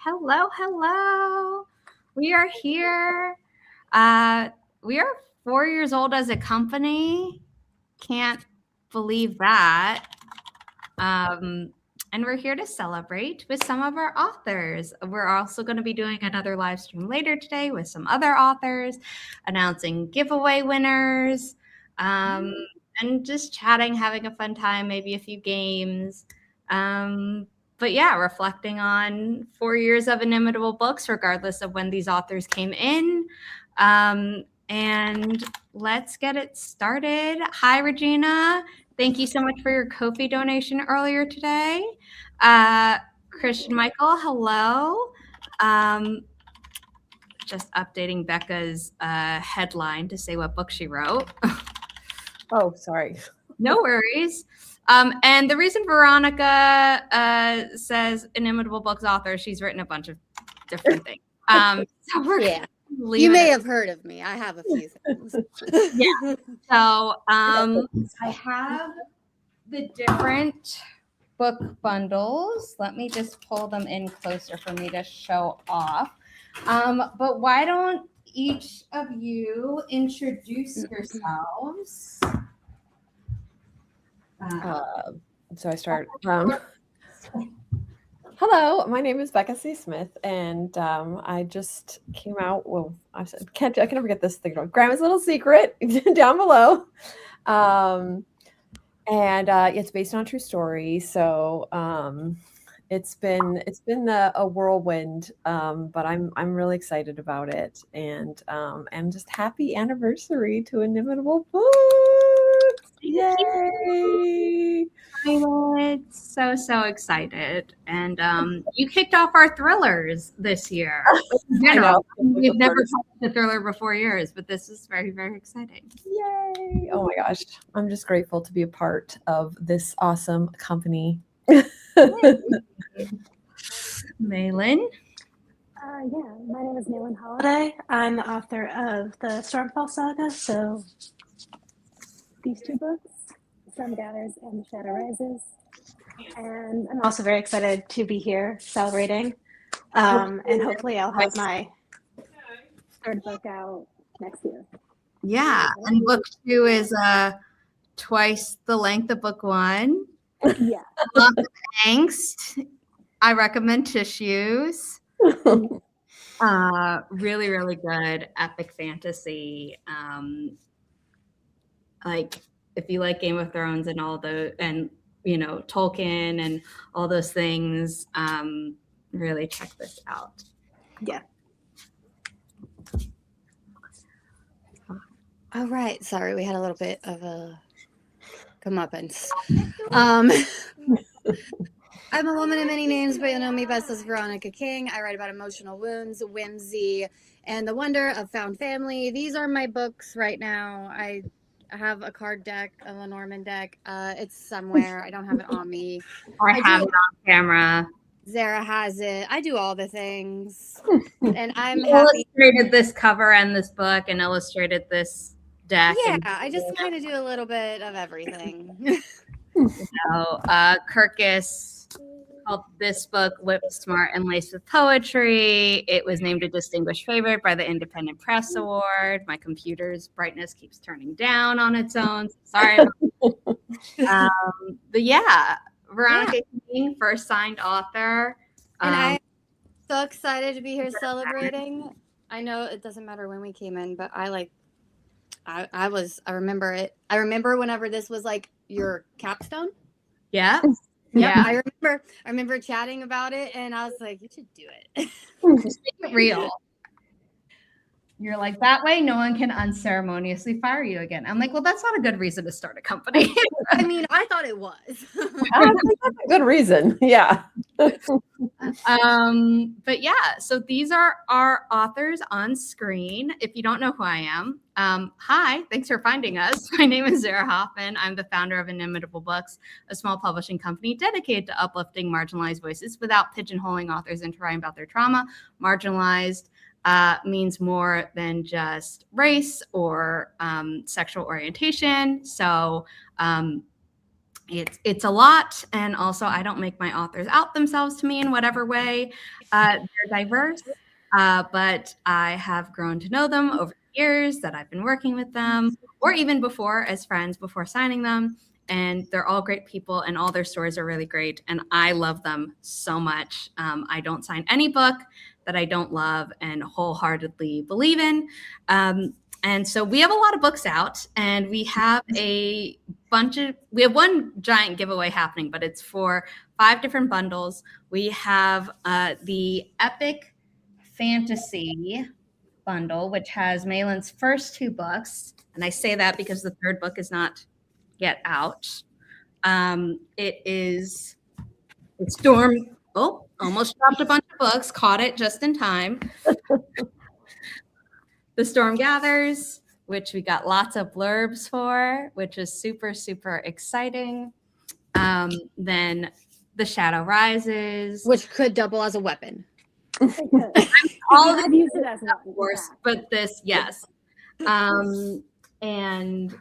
Hello, hello. We are here. We are 4 years old as a company. Can't believe that. And we're here to celebrate with some of our authors. We're also going to be doing another live stream later today with some other authors, announcing giveaway winners, and just chatting, having a fun time, maybe a few games. But yeah, reflecting on 4 years of Inimitable Books, regardless of when these authors came in. And let's get it started. Hi, Regina. Thank you so much for your Ko-fi donation earlier today. Christian Michael, hello. Just updating Becca's headline to say what book she wrote. Oh, sorry. No worries. And the reason Veronica says Inimitable Books author, she's written a bunch of different things. So we're you may have heard of me. I have a few things. Yeah. So I have the different book bundles. Let me just pull them in closer for me to show off. But why don't each of you introduce yourselves? So I start. Hello, my name is Becca C. Smith, and I just came out. Well, I can never get this thing wrong. Grandma's Little Secret down below, and it's based on a true story. So it's been a whirlwind, but I'm really excited about it, and just happy anniversary to Inimitable Books! Yay! So excited. And you kicked off our thrillers this year. We've never published a thriller before yours, but this is very, very exciting. Yay! Oh my gosh. I'm just grateful to be a part of this awesome company. Maelan? My name is Maelan Holladay. I'm the author of the Stormfall Saga, so these two books, Sun Gathers and The Shadow Rises. And I'm also very excited to be here celebrating. And hopefully I'll have my third book out next year. Yeah, and book 2 is twice the length of book 1. Yeah. Lots of angst. I recommend tissues. Really, really good epic fantasy. Like if you like Game of Thrones and all the Tolkien and all those things, really check this out. Yeah. All right. Sorry, we had a little bit of a comeuppance. I'm a woman of many names, but you'll know me best as Veronica King. I write about emotional wounds, whimsy, and the wonder of found family. These are my books right now. I have a card deck, a Lenormand deck. It's somewhere. I don't have it on me. I have it on camera. Zara has it. I do all the things. And I'm illustrated this cover and this book and illustrated this deck. Yeah, I just kind of do a little bit of everything. Kirkus called this book Whip Smart and Laced with Poetry. It was named a distinguished favorite by the Independent Press Award. My computer's brightness keeps turning down on its own. Sorry about that. But yeah, Veronica King, first signed author. And I'm so excited to be here celebrating. I know it doesn't matter when we came in, but I remember it. I remember whenever this was like your capstone. Yeah. Yeah. I remember chatting about it and I was like, you should do it. Just make it real. You're like, that way no one can unceremoniously fire you again. I'm like, well, that's not a good reason to start a company. I mean, I thought it was. That's a good reason. Yeah. But yeah, so these are our authors on screen. If you don't know who I am, hi, thanks for finding us. My name is Zara Hoffman. I'm the founder of Inimitable Books, a small publishing company dedicated to uplifting marginalized voices without pigeonholing authors into writing about their trauma. Marginalized means more than just race or sexual orientation. So it's a lot, and also I don't make my authors out themselves to me in whatever way. They're diverse, but I have grown to know them over the years that I've been working with them, or even before as friends before signing them. And they're all great people, and all their stories are really great, and I love them so much. I don't sign any book that I don't love and wholeheartedly believe in. And so we have a lot of books out, and we have we have one giant giveaway happening, but it's for 5 different bundles. We have the Epic Fantasy bundle, which has Maelan's first 2 books. And I say that because the 3rd book is not yet out. It's Storm. Oh, almost dropped a bunch of books, caught it just in time. The Storm Gathers, which we got lots of blurbs for, which is super, super exciting. Then The Shadow Rises. Which could double as a weapon. All I've used it as a weapon. of course, but this, yes. And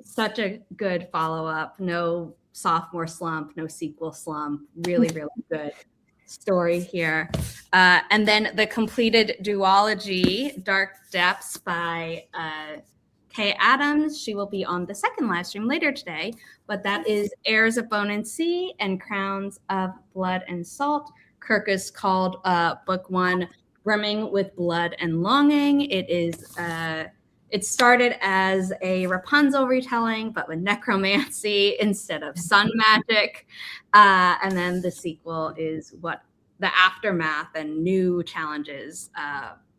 such a good follow-up. No sophomore slump, no sequel slump. Really, really good story here. And then the completed duology, Dark Depths by Kay Adams. She will be on the 2nd live stream later today, but that is Heirs of Bone and Sea and Crowns of Blood and Salt. Kirkus called book 1 Brimming with Blood and Longing. It started as a Rapunzel retelling, but with necromancy instead of sun magic. And then the sequel is what the aftermath and new challenges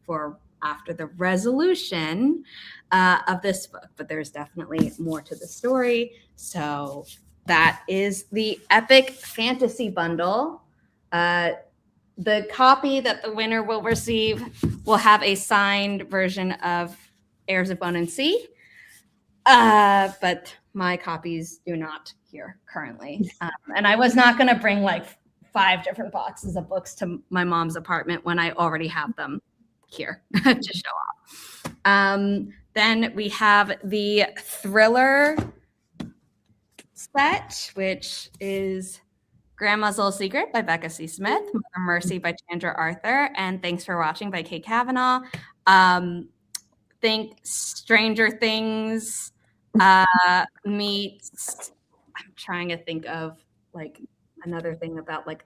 for after the resolution of this book. But there's definitely more to the story. So that is the Epic Fantasy Bundle. The copy that the winner will receive will have a signed version of Heirs of Bone and Sea, but my copies do not here currently. And I was not going to bring like 5 different boxes of books to my mom's apartment when I already have them here to show off. Then we have the Thriller set, which is Grandma's Little Secret by Becca C. Smith, Mother Mercy by Chandra Arthur, and Thanks for Watching by Kate Kavanaugh. Think Stranger Things meets, I'm trying to think of like another thing about like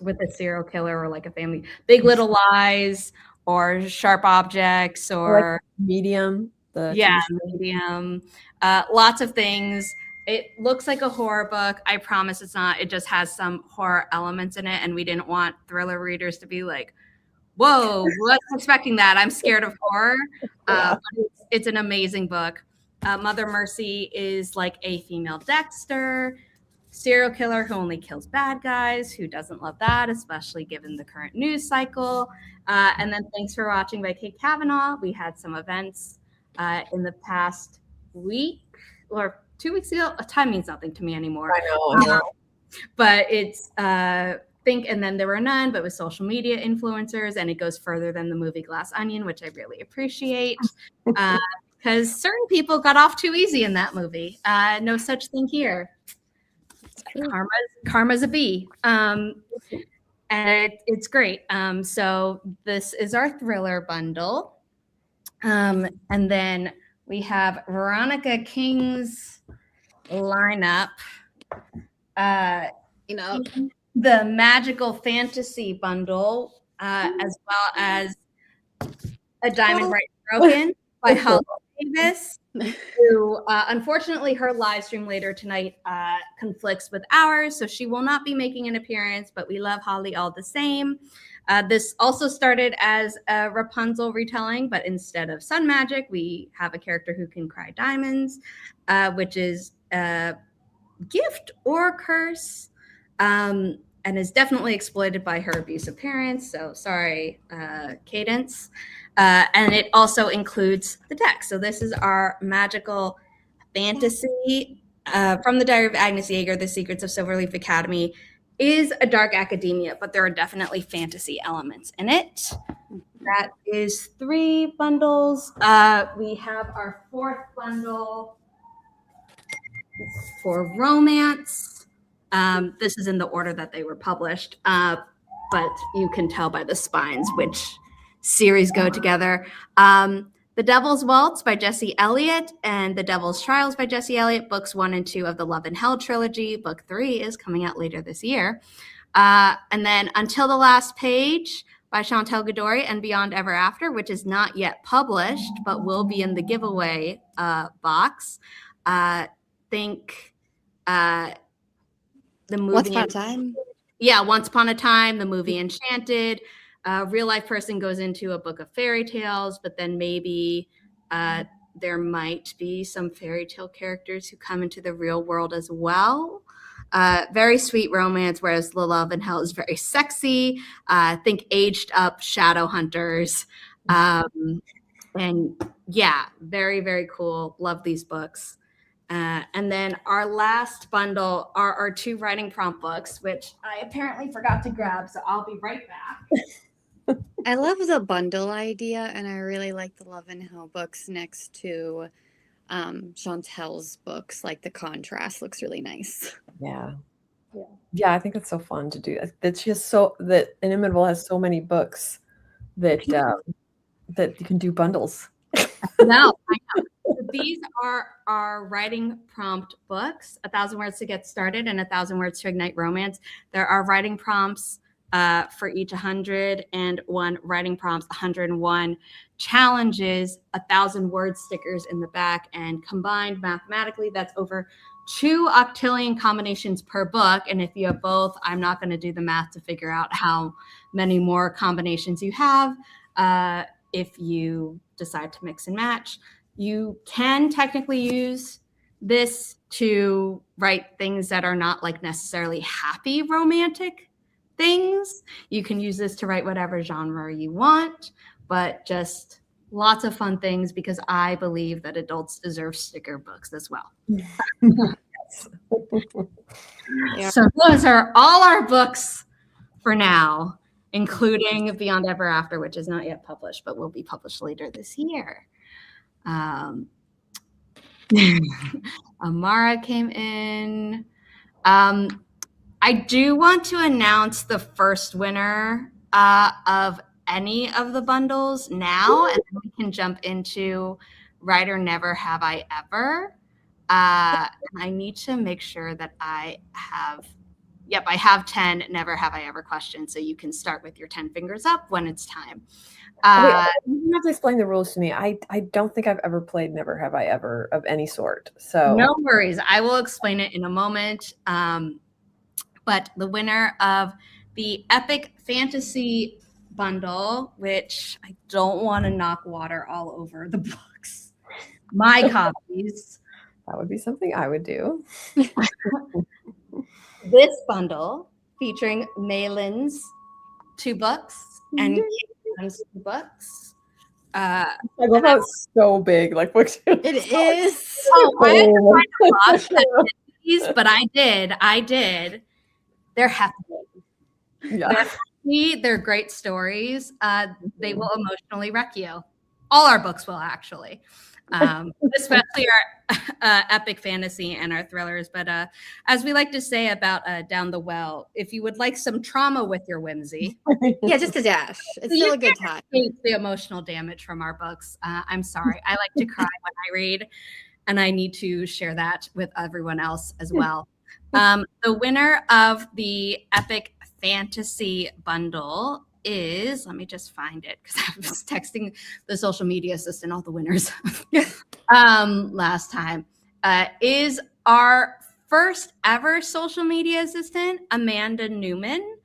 with a serial killer or like a family, Big Little Lies or Sharp Objects or like Medium. Medium. Lots of things. It looks like a horror book. I promise it's not. It just has some horror elements in it, and we didn't want thriller readers to be like, whoa, wasn't expecting that. I'm scared of horror. But it's an amazing book. Mother Mercy is like a female Dexter, serial killer who only kills bad guys. Who doesn't love that, especially given the current news cycle? And then Thanks for Watching by Kate Kavanaugh. We had some events in the past week or 2 weeks ago. Time means nothing to me anymore. I know. But it's Think and Then There Were None, but with social media influencers, and it goes further than the movie Glass Onion, which I really appreciate. Because certain people got off too easy in that movie. No such thing here. Karma's a bee. And it's great. So this is our thriller bundle. And then we have Veronica King's lineup. The Magical Fantasy bundle, as well as A Diamond Right Broken by Holly Davis, who unfortunately her live stream later tonight conflicts with ours, so she will not be making an appearance, but we love Holly all the same. This also started as a Rapunzel retelling, but instead of sun magic, we have a character who can cry diamonds, which is a gift or curse, and is definitely exploited by her abusive parents. So sorry, Cadence. And it also includes the deck. So this is our magical fantasy from the Diary of Agnes Yeager, The Secrets of Silverleaf Academy. Is a dark academia, but there are definitely fantasy elements in it. That is 3 bundles. We have our 4th bundle, For romance, this is in the order that they were published, but you can tell by the spines which series go together. The Devil's Waltz by Jesse Elliott and The Devil's Trials by Jesse Elliott, books 1 and 2 of the Love and Hell trilogy. Book 3 is coming out later this year. And then Until the Last Page by Chantal Godory and Beyond Ever After, which is not yet published, but will be in the giveaway box. Think the movie. Once Upon a Time? Yeah, Once Upon a Time, the movie Enchanted. A real life person goes into a book of fairy tales, but then maybe there might be some fairy tale characters who come into the real world as well. Very sweet romance, whereas The Love and Hell is very sexy. Think aged up shadow hunters. And yeah, very, very cool. Love these books. And then our last bundle are our 2 writing prompt books, which I apparently forgot to grab, so I'll be right back. I love the bundle idea, and I really like the Love and Hell books next to Chantel's books. Like the contrast looks really nice. Yeah. I think it's so fun to do. That Inimitable has so many books that that you can do bundles. No, I know. These are our writing prompt books, 1,000 Words to Get Started and 1,000 Words to Ignite Romance. There are writing prompts for each 101 writing prompts, 101 challenges, 1,000 word stickers in the back, and combined mathematically, that's over 2 octillion combinations per book. And if you have both, I'm not going to do the math to figure out how many more combinations you have if you decide to mix and match. You can technically use this to write things that are not like necessarily happy romantic things. You can use this to write whatever genre you want, but just lots of fun things, because I believe that adults deserve sticker books as well. Yeah. So those are all our books for now, including Beyond Ever After, which is not yet published, but will be published later this year. Amara came in. I do want to announce the first winner of any of the bundles now, and then we can jump into Writer Never Have I Ever. I need to make sure that I have 10 Never Have I Ever questions, so you can start with your 10 fingers up when it's time. Wait, you have to explain the rules to me. I don't think I've ever played Never Have I Ever of any sort. So no worries. I will explain it in a moment. But the winner of the Epic Fantasy Bundle, which I don't want to knock water all over the books, my copies. That would be something I would do. This bundle featuring Maelan's 2 books and Caitlin's 2 books. I love how it's so big. Like, what? It is. Oh, I had to find a box that did these, but I did. They're hefty. Yeah. They're hefty. They're great stories. They will emotionally wreck you. All our books will, actually. Especially our epic fantasy and our thrillers. But as we like to say about Down the Well, if you would like some trauma with your whimsy, Yeah, just a dash. It's still a good time. the emotional damage from our books. I'm sorry. I like to cry when I read, and I need to share that with everyone else as well. The winner of the Epic Fantasy Bundle is, let me just find it, because I was texting the social media assistant all the winners last time, is our first ever social media assistant, Amanda Newman.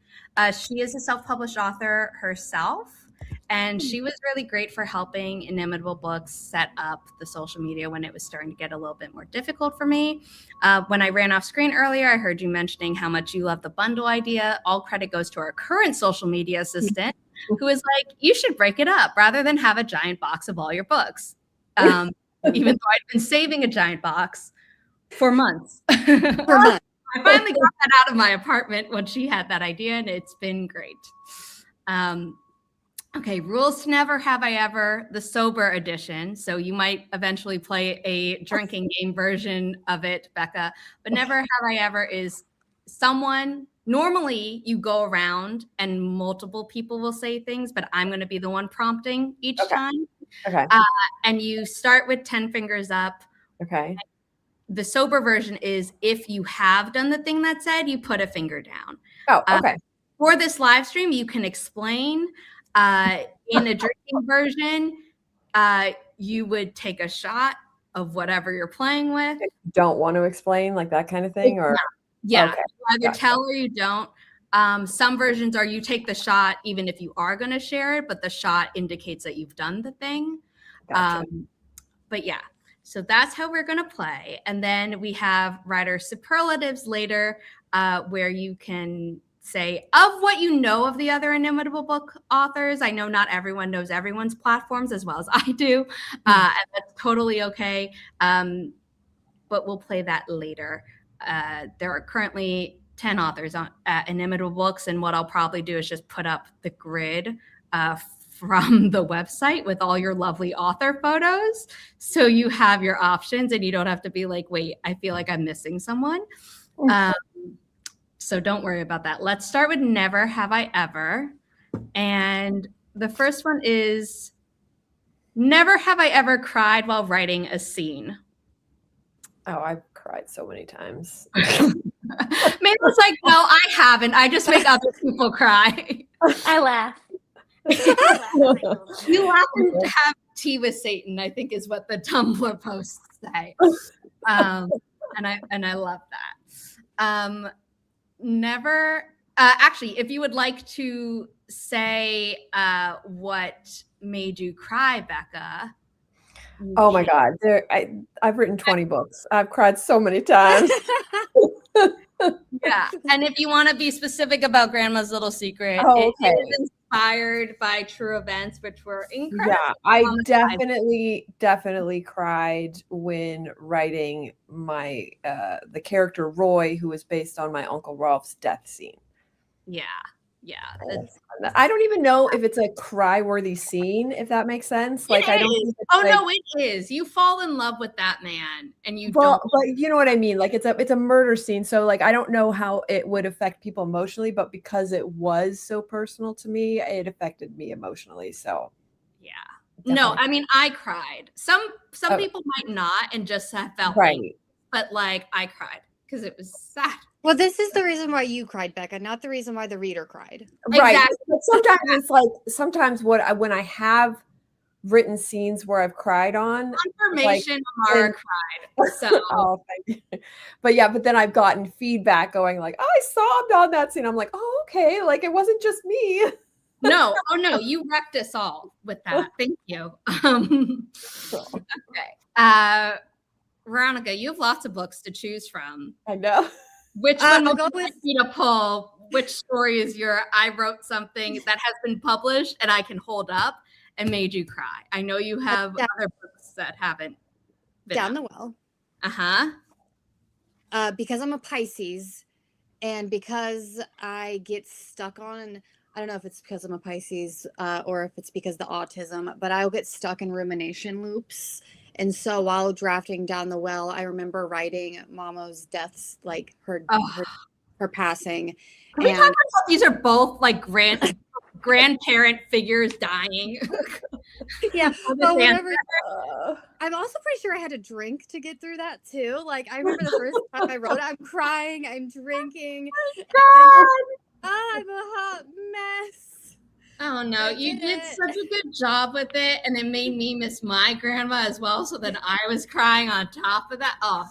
She is a self-published author herself, and she was really great for helping Inimitable Books set up the social media when it was starting to get a little bit more difficult for me. When I ran off screen earlier, I heard you mentioning how much you love the bundle idea. All credit goes to our current social media assistant, who is like, you should break it up rather than have a giant box of all your books. Even though I've been saving a giant box for months. I finally got that out of my apartment when she had that idea, and it's been great. Okay, Rules to Never Have I Ever, the sober edition. So you might eventually play a drinking game version of it, Becca. But Never Have I Ever is someone, normally you go around and multiple people will say things, but I'm going to be the one prompting each time. Okay. And you start with 10 fingers up. Okay. The sober version is if you have done the thing that said, you put a finger down. Oh, okay. For this live stream, you can explain. In a drinking version, you would take a shot of whatever you're playing with. Don't want to explain, like that kind of thing, or yeah, okay. You either tell or you don't. Some versions are you take the shot even if you are going to share it, but the shot indicates that you've done the thing. Gotcha. But yeah, so that's how we're going to play. And then we have writer superlatives later, where you can say of what you know of the other Inimitable book authors. I know not everyone knows everyone's platforms as well as I do, and that's totally okay. But we'll play that later. There are currently 10 authors on Inimitable Books, and what I'll probably do is just put up the grid from the website with all your lovely author photos, so you have your options and you don't have to be like, wait, I feel like I'm missing someone. So don't worry about that. Let's start with Never Have I Ever. And the first one is, never have I ever cried while writing a scene. Oh, I've cried so many times. Maybe it's like, no, I haven't. I just make other people cry. I laugh. You laugh and have tea with Satan, I think is what the Tumblr posts say. And I love that. Never, actually, if you would like to say what made you cry, Becca. Oh my God. I've written 20 books. I've cried so many times. Yeah. And if you want to be specific about Grandma's Little Secret, okay. It is inspired by true events, which were incredible. Yeah, I definitely cried when writing my the character Roy, who was based on my Uncle Rolf's death scene. Yeah. I don't even know if it's a cry-worthy scene, if that makes sense. Like, I don't think it's no, it is. You fall in love with that man, and you don't. But you know what I mean. Like, it's a murder scene, so like I don't know how it would affect people emotionally, but because it was so personal to me, it affected me emotionally. So yeah, no, I mean I cried. Some people might not, and just have felt right. But like I cried because it was sad. Well, this is the reason why you cried, Becca, not the reason why the reader cried. Right. Exactly. But sometimes it's like when I have written scenes where I've cried on. Confirmation, Mara cried. So. But then I've gotten feedback going like, I sobbed on that scene. I'm like, oh, okay. Like it wasn't just me. No. Oh no, you wrecked us all with that. Thank you. Okay. Veronica, you have lots of books to choose from. I know. Which one would you like me to pull? Which story is I wrote something that has been published and I can hold up and made you cry? I know you have other books that haven't been Down the Well. Because I'm a Pisces and because I get stuck on, I don't know if it's because I'm a Pisces or if it's because the autism, but I'll get stuck in rumination loops. And so while drafting Down the Well, I remember writing Mamo's deaths, like her passing. Can we talk about these are both like grandparent figures dying? Yeah. Well, I'm also pretty sure I had to drink to get through that too. Like I remember the first time I wrote it, I'm crying, I'm drinking. Oh my God. I'm a hot mess. Oh no, you did such a good job with it, and it made me miss my grandma as well. So then I was crying on top of that. Oh,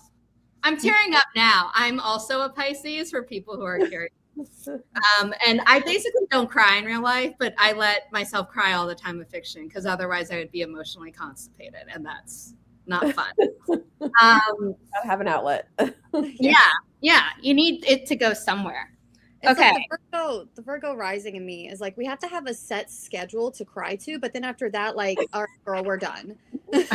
I'm tearing up now. I'm also a Pisces for people who are curious. And I basically don't cry in real life, but I let myself cry all the time with fiction because otherwise I would be emotionally constipated, and that's not fun. Gotta have an outlet. Yeah. You need it to go somewhere. It's okay. Like the Virgo rising in me is like, we have to have a set schedule to cry to, but then after that, like, all right, girl, we're done. Get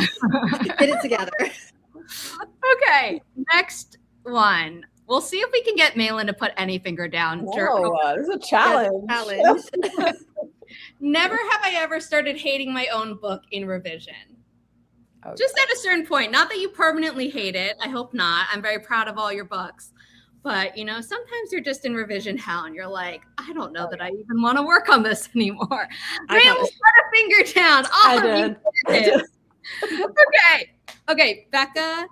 it together. Okay, next one. We'll see if we can get Maelan to put any finger down. This is a challenge. Never have I ever started hating my own book in revision. Okay. Just at a certain point. Not that you permanently hate it. I hope not. I'm very proud of all your books. But, you know, sometimes you're just in revision hell and you're like, I don't know that I even want to work on this anymore. Really put a finger down. I did. Okay, Becca.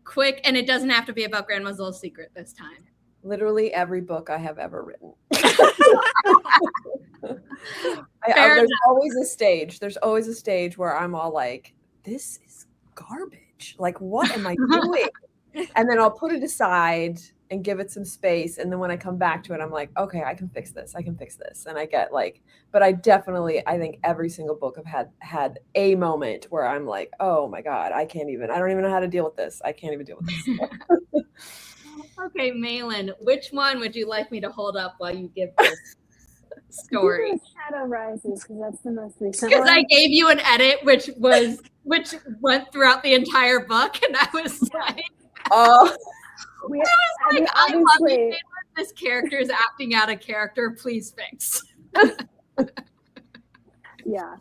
Quick, and it doesn't have to be about Grandma's Little Secret this time. Literally every book I have ever written. There's always a stage. There's always a stage where I'm all like, this is garbage. Like, what am I doing? And then I'll put it aside and give it some space. And then when I come back to it, I'm like, okay, I can fix this. And I get like, but I think every single book I've had a moment where I'm like, oh my God, I don't even know how to deal with this. I can't even deal with this. Okay, Maelan, which one would you like me to hold up while you give this story? Shadow Rises, because that's the most recent Because one. I gave you an edit which went throughout the entire book, and I was like, Oh, I love you. This character is acting out a character. Please fix. Yeah.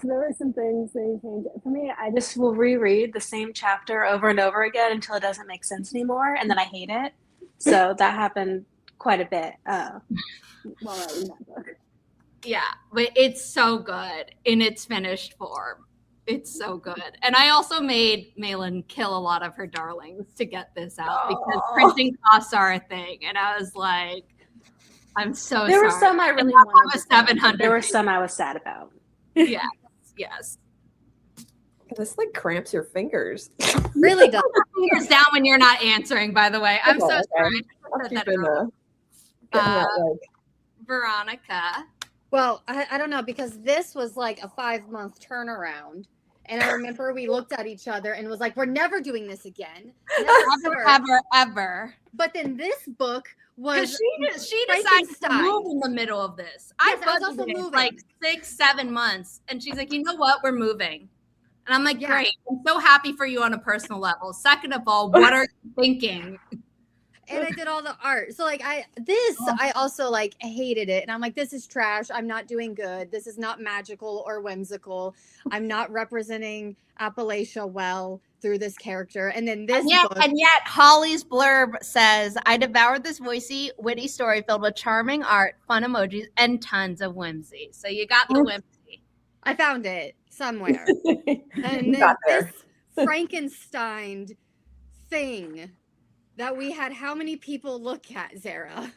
So there were some things that you changed. For me, I just will reread the same chapter over and over again until it doesn't make sense anymore, and then I hate it. So that happened quite a bit while writing that book. Yeah, but it's so good in its finished form. It's so good. And I also made Maelan kill a lot of her darlings to get this out because printing costs are a thing. And I was like, I'm so sorry. There were some I really wanted to 700. There were some I was sad about. Yes. This like cramps your fingers. Really does. Fingers down when you're not answering, by the way. I'm so Okay. sorry. I'll keep getting that, like, Veronica. Well, I don't know, because this was like a 5-month turnaround. And I remember we looked at each other and was like, we're never doing this again. Ever. But then this book was she decided to move in the middle of this. Yes, I was budgeted also moving. like 6-7 months, and she's like, you know what, we're moving. And I'm like, Yeah. great. I'm so happy for you on a personal level. Second of all, what are you thinking? and I did all the art. So like I also like hated it. And I'm like, this is trash. I'm not doing good. This is not magical or whimsical. I'm not representing Appalachia well through this character. And then this book. And yet Holly's blurb says, I devoured this voicey, witty story filled with charming art, fun emojis, and tons of whimsy. So you got the whimsy. I found it somewhere. And You then got there. this Frankenstein thing that we had how many people look at, Zara?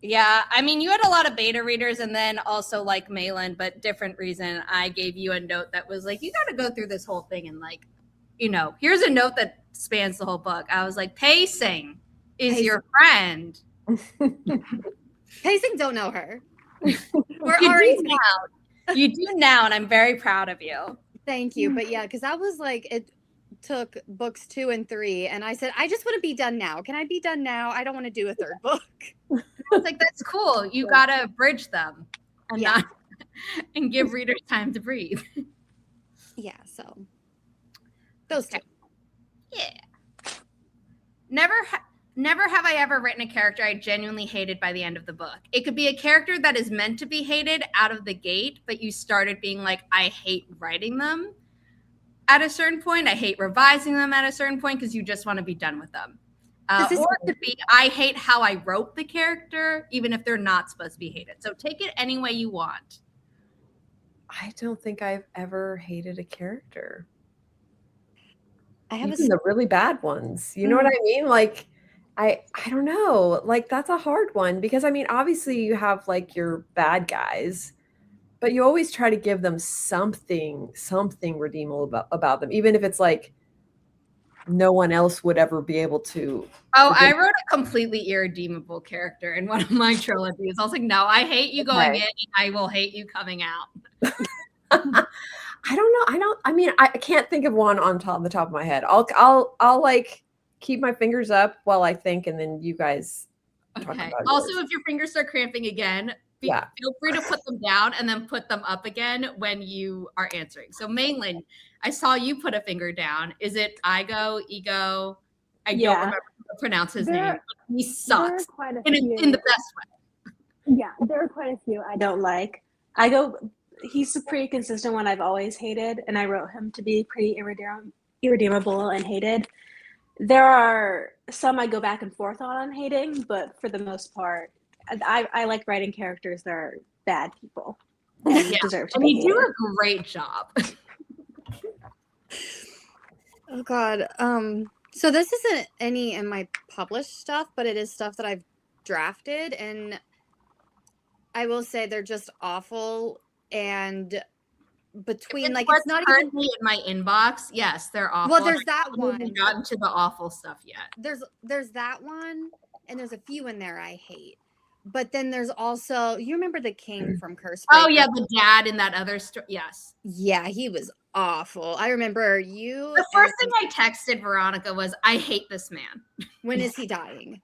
Yeah, I mean, you had a lot of beta readers, and then also like Maelan, but different reason. I gave you a note that was like, you got to go through this whole thing and like, you know, here's a note that spans the whole book. I was like, pacing is your friend. Pacing don't know her. We're You already do now. You do now, and I'm very proud of you. Thank you. But yeah, because I was like, it took books 2 and 3, and I said, I just want to be done now. Can I be done now? I don't want to do a third book. I was like, that's cool. You gotta bridge them and not and give readers time to breathe. Yeah, so those two. Yeah. Never have I ever written a character I genuinely hated by the end of the book. It could be a character that is meant to be hated out of the gate, but you started being like, I hate writing them at a certain point. I hate revising them at a certain point because you just want to be done with them. Or it could be, I hate how I wrote the character, even if they're not supposed to be hated. So take it any way you want. I don't think I've ever hated a character. I have Even the really bad ones. You know what I mean? Like, I don't know. Like, that's a hard one because, I mean, obviously you have like your bad guys, but you always try to give them something redeemable about them, even if it's like no one else would ever be able to. Oh, I wrote a completely irredeemable character in one of my trilogies. I was like, no, I hate you going in, and I will hate you coming out. I don't know. I can't think of one on the top of my head. I'll like keep my fingers up while I think, and then you guys talk about Also, yours. if your fingers start cramping again, feel free to put them down and then put them up again when you are answering. So Maelan, I saw you put a finger down. Is it Ego? I don't remember how to pronounce his name. He sucks Quite a in few. the best way. Yeah, there are quite a few I don't like. He's a pretty consistent one I've always hated, and I wrote him to be pretty irredeemable and hated. There are some I go back and forth on hating, but for the most part, I like writing characters that are bad people and deserve to and be you do hated. a great job. Oh God. So this isn't any in my published stuff, but it is stuff that I've drafted, and I will say they're just awful. And between like what's it's not currently in my inbox. Yes, they're awful. Well, there's that I haven't one. gotten to the awful stuff yet. There's that one, and there's a few in there I hate. But then there's also, you remember the king from Curse Breaker? Oh yeah, the dad in that other story. Yes. Yeah, he was awful. I remember you. The first thing I texted Veronica was, "I hate this man. When is he dying?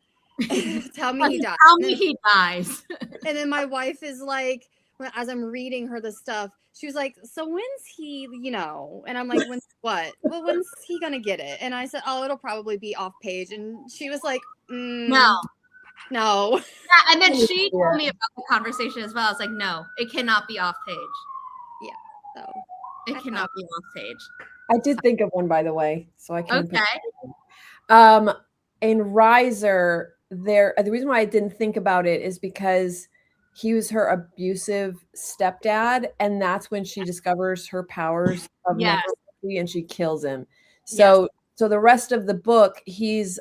Tell me he dies. Tell me he dies." And then my wife is like, as I'm reading her the stuff, she was like, "So when's he, And I'm like, "When's what? Well, when's he gonna get it?" And I said, "Oh, it'll probably be off page." And she was like, No. Yeah, and then she told me about the conversation as well. I was like, "No, it cannot be off page. So It cannot be off page." I did think of one, by the way, so I can. Okay. In Riser, the reason why I didn't think about it is because he was her abusive stepdad, and that's when she discovers her powers of necromancy and she kills him. So the rest of the book, she's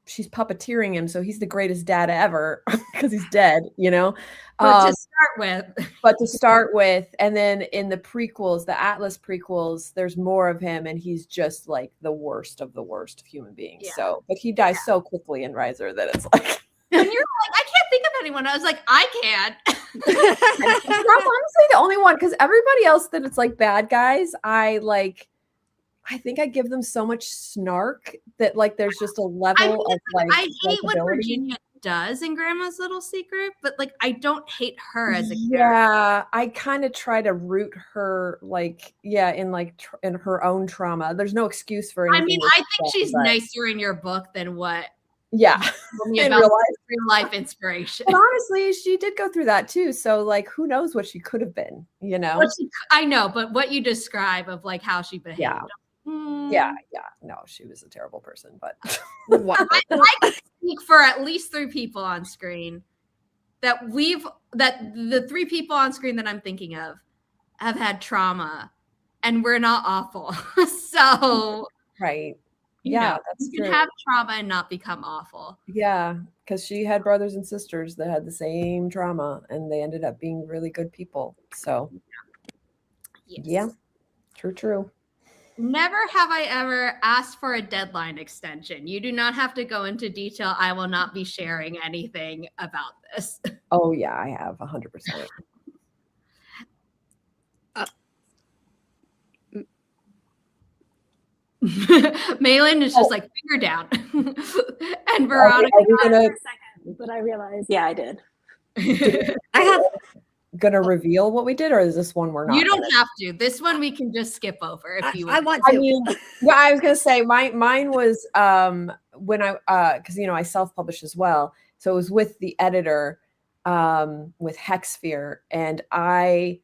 puppeteering him, so he's the greatest dad ever because he's dead, But to start with, and then in the prequels, the Atlas prequels, there's more of him, and he's just like the worst of human beings. Yeah. So, but he dies so quickly in Riser that it's like, and you're like, I can't think of anyone. I was like, I can. I'm honestly the only one, because everybody else that it's like bad guys, I think I give them so much snark that like there's just a level of like. I hate what Virginia does in Grandma's Little Secret, but like I don't hate her as a character. Yeah, I kind of try to root her in her own trauma. There's no excuse for anything. I mean, I think she's nicer in your book than what. Yeah, in real life inspiration. But honestly, she did go through that too. So like, who knows what she could have been? I know, but what you describe of like how she behaved. Yeah. No, she was a terrible person, but I can speak for at least 3 people on screen that the 3 people on screen that I'm thinking of have had trauma, and we're not awful. So right. Yeah, that's you can have trauma and not become awful. Yeah, because she had brothers and sisters that had the same trauma, and they ended up being really good people. So yeah, true. Never have I ever asked for a deadline extension. You do not have to go into detail. I will not be sharing anything about this. Oh yeah, I have 100%. Maelan is just like finger down. And Veronica. But I realized, yeah, I did. I have gonna reveal what we did, or is this one we're not? You don't have to. This one we can just skip over if you want. I want to. I mean, yeah, I was gonna say mine was when I because I self-published as well, so it was with the editor with Hexsphere, and I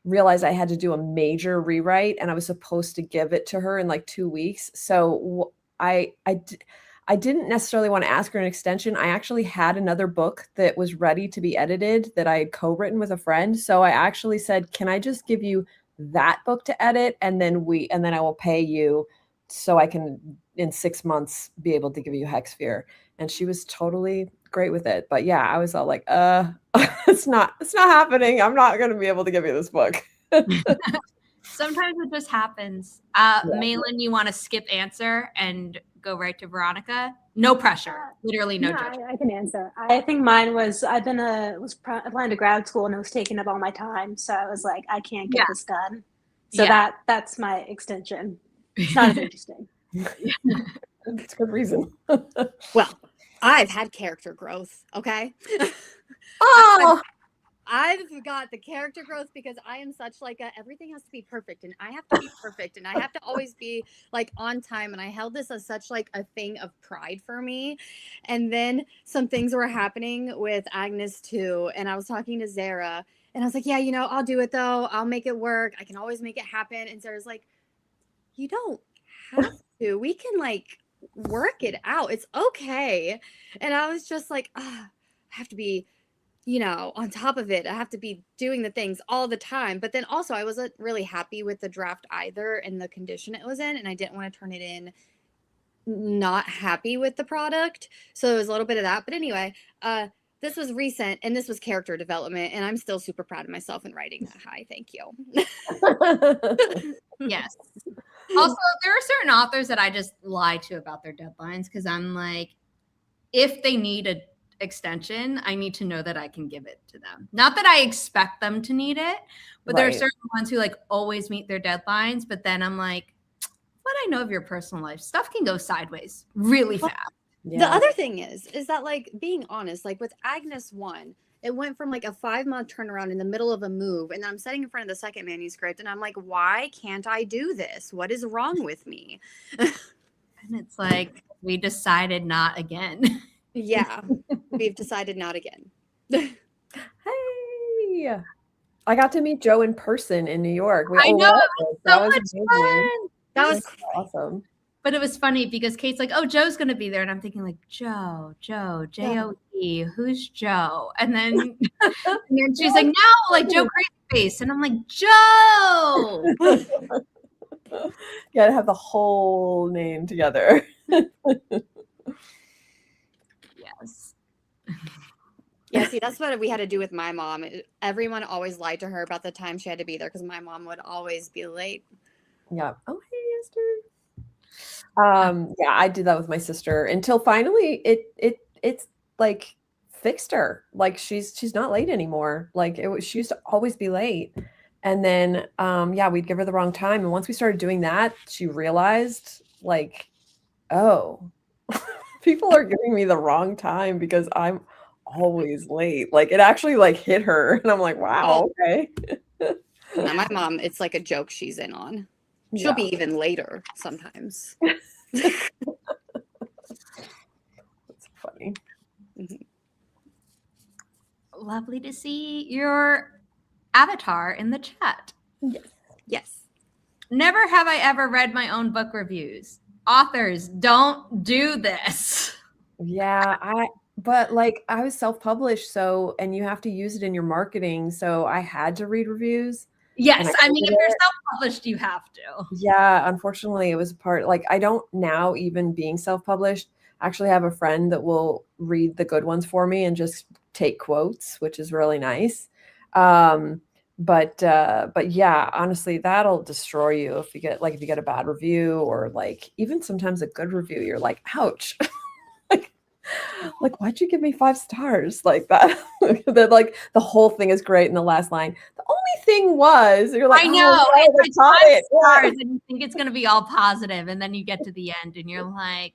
realized I had to do a major rewrite, and I was supposed to give it to her in like 2 weeks. So I didn't necessarily want to ask her an extension. I actually had another book that was ready to be edited that I had co-written with a friend. So I actually said, "Can I just give you that book to edit, and then I will pay you so I can in 6 months be able to give you Hexsphere?" And she was totally great with it. But yeah, I was all like, it's not happening. I'm not going to be able to give you this book. Sometimes it just happens. Maelan, you want to skip answer and go right to Veronica? No pressure. Literally no judgment. I can answer. I think mine was applying to grad school, and it was taking up all my time. So I was like, I can't get this done. So that's my extension. It's not as interesting. That's a good reason. Well, I've had character growth. Okay. Oh, I've got the character growth because I am such like everything has to be perfect and I have to be perfect and I have to always be like on time, and I held this as such like a thing of pride for me. And then some things were happening with Agnes too, and I was talking to Zara and I was like, yeah, I'll do it though. I'll make it work. I can always make it happen. And Zara's like, you don't have to. We can like work it out. It's okay. And I was just like, I have to be on top of it. I have to be doing the things all the time. But then also, I wasn't really happy with the draft either and the condition it was in. And I didn't want to turn it in not happy with the product. So it was a little bit of that. But anyway, this was recent and this was character development. And I'm still super proud of myself in writing that high. Thank you. Yes. Also, there are certain authors that I just lie to about their deadlines because I'm like, if they need a extension, I need to know that I can give it to them. Not that I expect them to need it, but there are certain ones who like always meet their deadlines. But then I'm like, what I know of your personal life, stuff can go sideways really fast. Yeah. The other thing is that like being honest, like with Agnes 1, it went from like a 5-month turnaround in the middle of a move, and then I'm sitting in front of the second manuscript and I'm like, why can't I do this? What is wrong with me? And it's like, we decided not again. Yeah, we've decided not again. Hey, I got to meet Joe in person in New York. I know, that was amazing. Fun. That was awesome. But it was funny because Kate's like, oh, Joe's going to be there. And I'm thinking like, Joe, J-O-E, who's Joe? And then she's like, no, like Joe Crazy Face. And I'm like, Joe. You got to have the whole name together. Yes. Yeah, see, that's what we had to do with my mom. Everyone always lied to her about the time she had to be there because my mom would always be late. Yeah. Oh, hey, Esther. Yeah, I did that with my sister until finally it's like fixed her. Like she's not late anymore. Like she used to always be late. And then yeah, we'd give her the wrong time. And once we started doing that, she realized like, oh, people are giving me the wrong time because I'm always late. Like it actually like hit her. And I'm like, wow, okay. Now my mom, it's like a joke she's in on. She'll be even later sometimes. That's funny. Mm-hmm. Lovely to see your avatar in the chat. Yes. Never have I ever read my own book reviews. Authors, don't do this. Yeah, but like I was self-published, so, and you have to use it in your marketing, so I had to read reviews. Yes, I mean, if you're self-published, you have to. Yeah, unfortunately, it was like, I don't now, even being self-published, actually have a friend that will read the good ones for me and just take quotes, which is really nice. But yeah, honestly, that'll destroy you if you get a bad review, or like even sometimes a good review, you're like, ouch. Like, why'd you give me 5 stars like that? That like the whole thing is great in the last line. The only thing was, you're like, I know, oh, it's like 5 stars, and you think it's gonna be all positive, and then you get to the end, and you're like,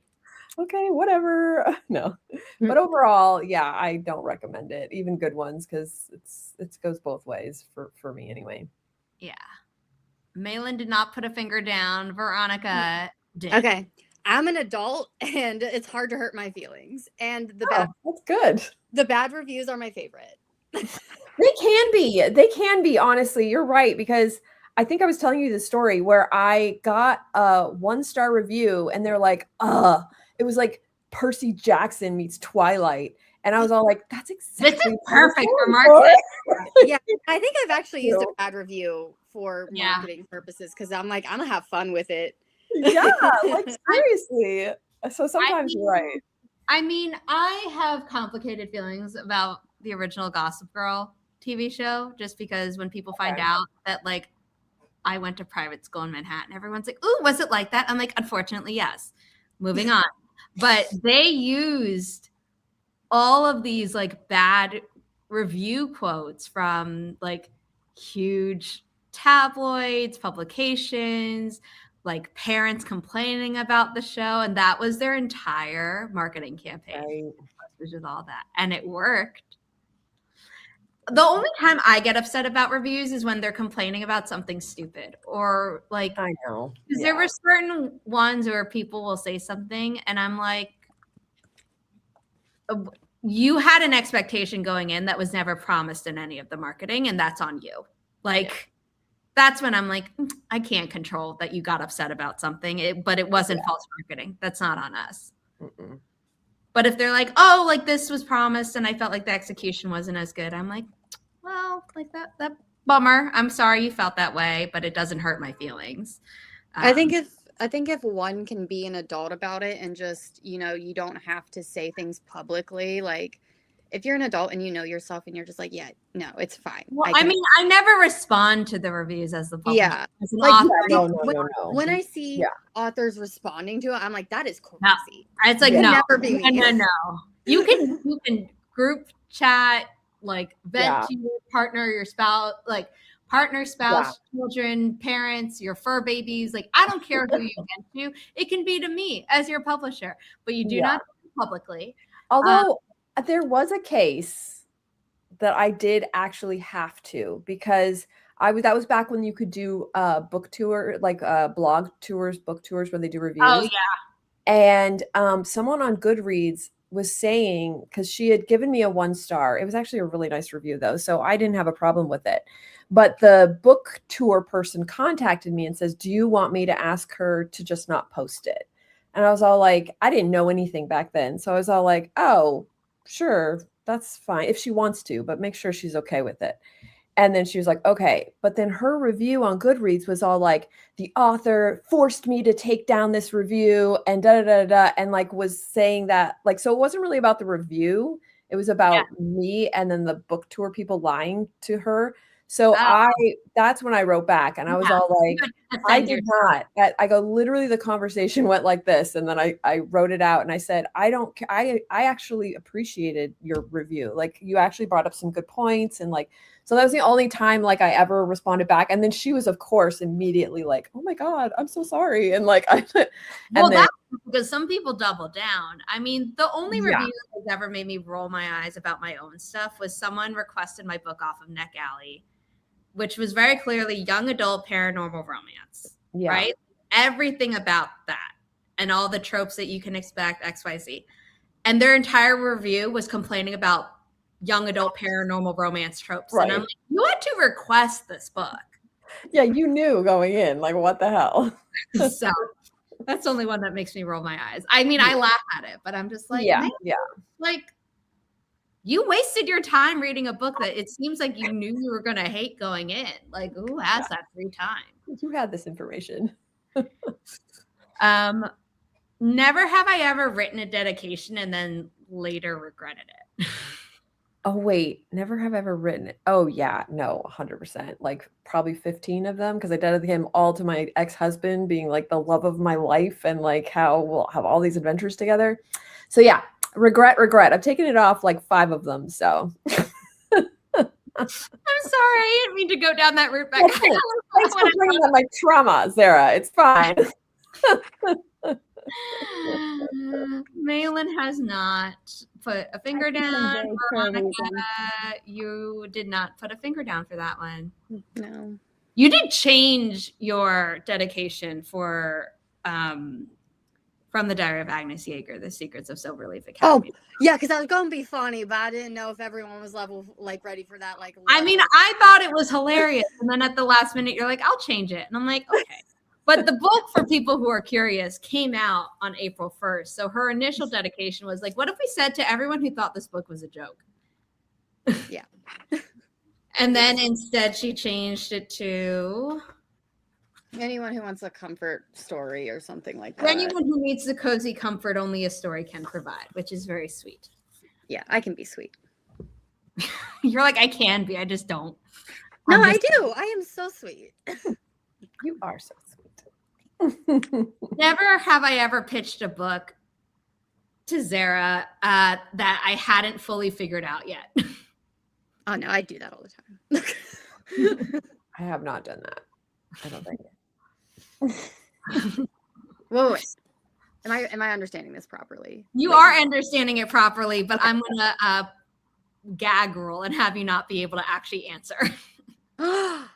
okay, whatever. No, but overall, yeah, I don't recommend it, even good ones, because it goes both ways for me anyway. Yeah, Maelan did not put a finger down. Veronica did. Okay. I'm an adult and it's hard to hurt my feelings. And that's good. The bad reviews are my favorite. They can be, honestly. You're right, because I think I was telling you the story where I got a 1-star review and they're like, it was like Percy Jackson meets Twilight. And I was all like, that's exactly this is perfect for marketing. Yeah, I think I've actually used a bad review for marketing purposes because I'm like, I'm gonna have fun with it. Yeah, like seriously. So sometimes you're right. I mean, I have complicated feelings about the original Gossip Girl TV show, just because when people find out that like I went to private school in Manhattan, everyone's like, "Ooh, was it like that?" I'm like, "Unfortunately, yes." Moving on. But they used all of these like bad review quotes from like huge tabloids, publications, like parents complaining about the show, and that was their entire marketing campaign, which is all that, and it worked. The only time I get upset about reviews is when they're complaining about something stupid or like, I know. because there were certain ones where people will say something and I'm like, you had an expectation going in that was never promised in any of the marketing, and that's on you. Like, that's when I'm like, I can't control that you got upset about something, but it wasn't false marketing. That's not on us. Mm-mm. But if they're like, oh, like this was promised and I felt like the execution wasn't as good, I'm like, well, like that bummer. I'm sorry you felt that way, but it doesn't hurt my feelings. I think if one can be an adult about it and just, you don't have to say things publicly. Like, if you're an adult and you know yourself and you're just like, yeah, no, it's fine. Well, I mean, I never respond to the reviews as the publisher. Yeah. As an Like, author. No. When I see authors responding to it, I'm like, that is crazy. No. It's like, no. Never be me. No. You can group chat, like vent to your partner, your spouse, like partner, spouse, children, parents, your fur babies. Like, I don't care who you vent to. It can be to me as your publisher, but you do not do it publicly. Although there was a case that I did actually have to, because that was back when you could do book tour, like blog tours, book tours where they do reviews. Oh yeah. And someone on Goodreads was saying, because she had given me a 1-star. It was actually a really nice review though, so I didn't have a problem with it. But the book tour person contacted me and says, do you want me to ask her to just not post it? And I was all like, I didn't know anything back then. So I was all like, oh, sure, that's fine if she wants to, but make sure she's okay with it. And then she was like, okay. But then her review on Goodreads was all like, the author forced me to take down this review and and like was saying that, like, so it wasn't really about the review. It was about me and then the book tour people lying to her. So that's when I wrote back and I was all like, I did not. I go, literally the conversation went like this. And then I wrote it out and I said, I don't care. I actually appreciated your review. Like, you actually brought up some good points. And like, so that was the only time like I ever responded back. And then she was, of course, immediately like, oh my God, I'm so sorry. And like, that's because some people double down. I mean, the only review that ever made me roll my eyes about my own stuff was someone requested my book off of Neck Alley, which was very clearly young adult paranormal romance, right? Everything about that and all the tropes that you can expect, XYZ. And their entire review was complaining about young adult paranormal romance tropes. Right. And I'm like, you had to request this book. Yeah, you knew going in, like, what the hell? So that's the only one that makes me roll my eyes. I mean, I laugh at it, but I'm just like, like, you wasted your time reading a book that it seems like you knew you were going to hate going in. Like, who has that free time? You had this information. Never have I ever written a dedication and then later regretted it. Oh, wait. Never have ever written it. Oh, yeah. No, 100%. Like, probably 15 of them, because I dedicated them all to my ex-husband being like the love of my life and like how we'll have all these adventures together. So yeah, regret. I've taken it off like 5 of them. So I'm sorry. I didn't mean to go down that route back. Thanks for bringing up my trauma, Sarah. It's fine. Maelan has not put a finger down. Veronica, you did not put a finger down for that one. No. You did change your dedication for from the Diary of Agnes Yeager, The Secrets of Silverleaf Academy. Oh, yeah, because I was going to be funny, but I didn't know if everyone was ready for that. I mean, I thought it was hilarious. And then at the last minute, you're like, I'll change it. And I'm like, okay. But the book, for people who are curious, came out on April 1st. So her initial dedication was like, what if we said to everyone who thought this book was a joke? Yeah. And then instead she changed it to anyone who wants a comfort story or something like that. Anyone who needs the cozy comfort only a story can provide, which is very sweet. Yeah, I can be sweet. You're like, I can be, I just don't. No, I do. I am so sweet. You are so sweet. Never have I ever pitched a book to Zara that I hadn't fully figured out yet. Oh no, I do that all the time. I have not done that. I don't think. Wait. Am I understanding this properly? You are understanding it properly, but I'm gonna gag rule and have you not be able to actually answer. Gonna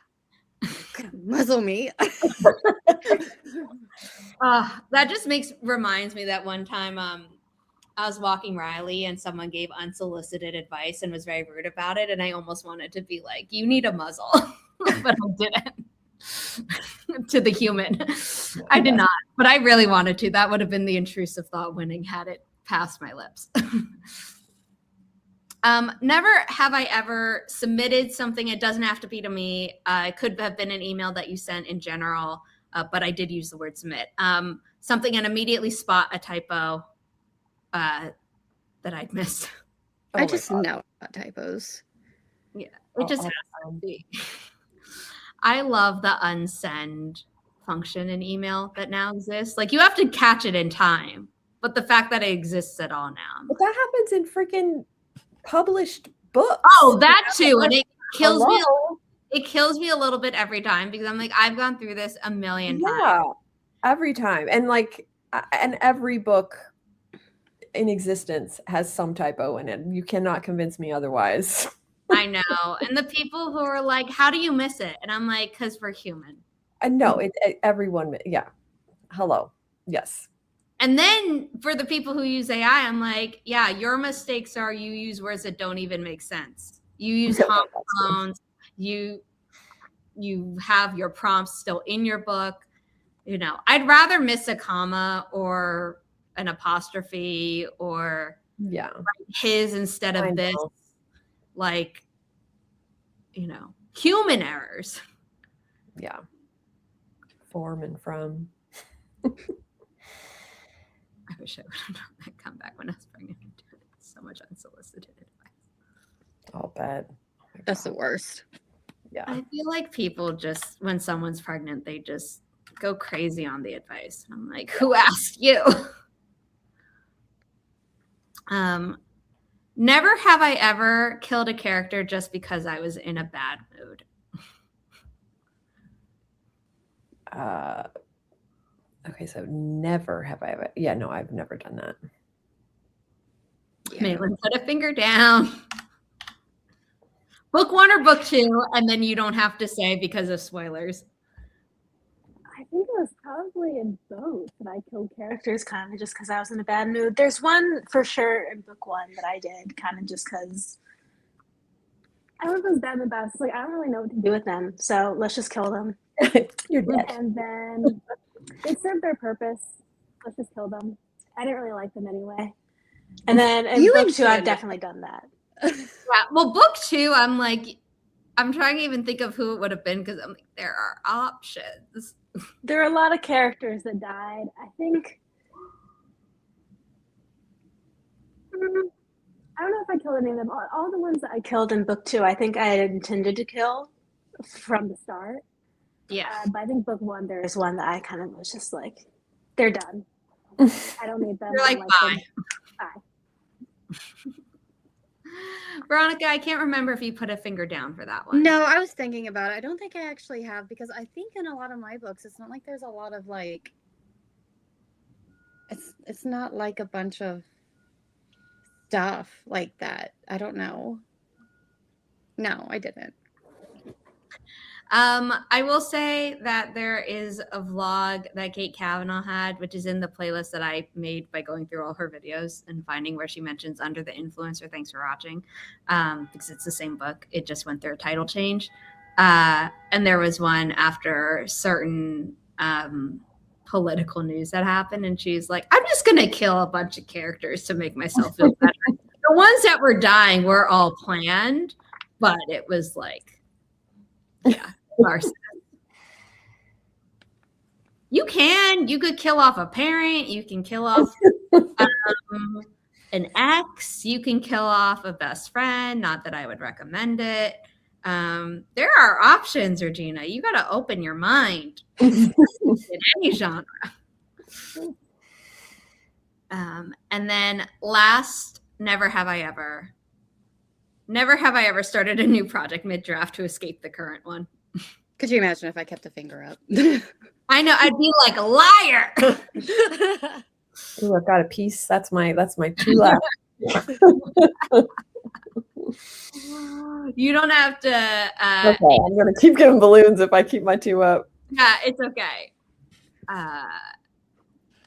muzzle me. That just reminds me that one time I was walking Riley and someone gave unsolicited advice and was very rude about it. And I almost wanted to be like, you need a muzzle, but I didn't. To the human. I did not, but I really wanted to. That would have been the intrusive thought winning had it passed my lips. Never have I ever submitted something. It doesn't have to be to me. It could have been an email that you sent in general, but I did use the word submit. Something and immediately spot a typo that I'd missed. I just know about typos. Yeah, it just has to be. I love the unsend function in email that now exists. Like you have to catch it in time, but the fact that it exists at all now. But that happens in freaking published books. Oh, that too. And it kills me. Hello? It kills me a little bit every time because I'm like, I've gone through this a million times. Yeah, every time. And like, and every book in existence has some typo in it. You cannot convince me otherwise. I know. And the people who are like, how do you miss it? And I'm like, because we're human. No, everyone, yeah. Hello. Yes. And then for the people who use AI, I'm like, yeah, your mistakes are you use words that don't even make sense. You use homophones. You have your prompts still in your book. You know, I'd rather miss a comma or an apostrophe or his instead of this. Like, you know, human errors. Yeah. Form and from. I wish I would have known that comeback when I was pregnant. So much unsolicited advice. I'll bet. Oh That's the worst. Yeah. I feel like people just, when someone's pregnant, they just go crazy on the advice. And I'm like, who asked you? Never have I ever killed a character just because I was in a bad mood. Okay, so never have I ever. Yeah, no, I've never done that. Yeah. Maelan, put a finger down. Book 1 or book 2, and then you don't have to say because of spoilers. I think it was probably in both that I killed characters kind of just because I was in a bad mood. There's one for sure in book 1 that I did kind of just because I was bad and bad. Like, I don't really know what to do with them, so let's just kill them. You're dead. And then they served their purpose. Let's just kill them. I didn't really like them anyway. And then in book 2, I've definitely done that. Yeah, well, book 2, I'm like, I'm trying to even think of who it would have been because I'm like, there are options. There are a lot of characters that died. I think. I don't know if I killed any of them. All the ones that I killed in book 2, I think I had intended to kill from the start. Yeah. But I think book 1, there's one that I kind of was just like, they're done. I don't need them. You're like, bye. Bye. Veronica, I can't remember if you put a finger down for that one. No, I was thinking about it. I don't think I actually have because I think in a lot of my books, it's not like there's a lot of like. It's not like a bunch of stuff like that. I don't know. No, I didn't. I will say that there is a vlog that Kate Kavanaugh had, which is in the playlist that I made by going through all her videos and finding where she mentions Under the Influence or Thanks for Watching, because it's the same book. It just went through a title change. And there was one after certain political news that happened, and she's like, I'm just going to kill a bunch of characters to make myself feel better. The ones that were dying were all planned, but it was like, yeah. You could kill off a parent, you can kill off an ex, you can kill off a best friend, not that I would recommend it. There are options, Regina. You got to open your mind in any genre. And then last, never have I ever started a new project mid-draft to escape the current one. Could you imagine if I kept a finger up? I know, I'd be like a liar. Ooh, I've got a piece. That's my 2 left. You don't have to. Okay, I'm gonna keep getting balloons if I keep my 2 up. Yeah, it's okay.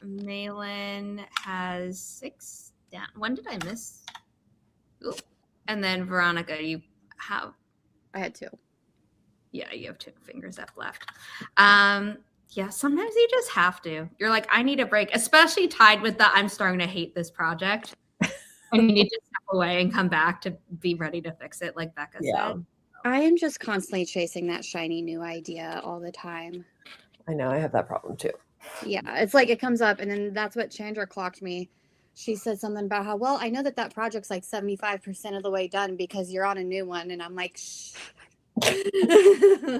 Maelan has 6 down. When did I miss? Ooh. And then Veronica, you have. I had 2. Yeah, you have 2 fingers up left. Yeah, sometimes you just have to. You're like, I need a break, especially tied with the I'm starting to hate this project. And you need to step away and come back to be ready to fix it, like Becca said. I am just constantly chasing that shiny new idea all the time. I know, I have that problem too. Yeah, it's like it comes up, and then that's what Chandra clocked me. She said something about how, well, I know that project's like 75% of the way done because you're on a new one. And I'm like, shh. Yeah,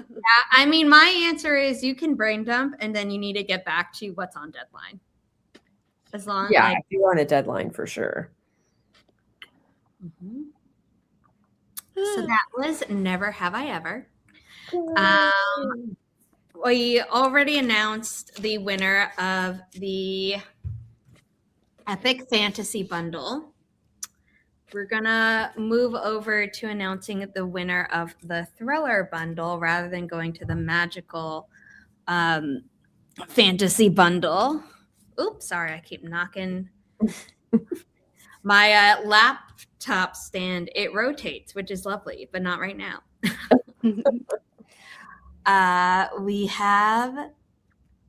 I mean, my answer is you can brain dump, and then you need to get back to what's on deadline. As long as Yeah, you're on a deadline for sure. Mm-hmm. So that was Never Have I Ever. We already announced the winner of the Epic Fantasy Bundle. We're gonna move over to announcing the winner of the Thriller Bundle rather than going to the Magical Fantasy Bundle. Oops, sorry, I keep knocking. My laptop stand, it rotates, which is lovely, but not right now. We have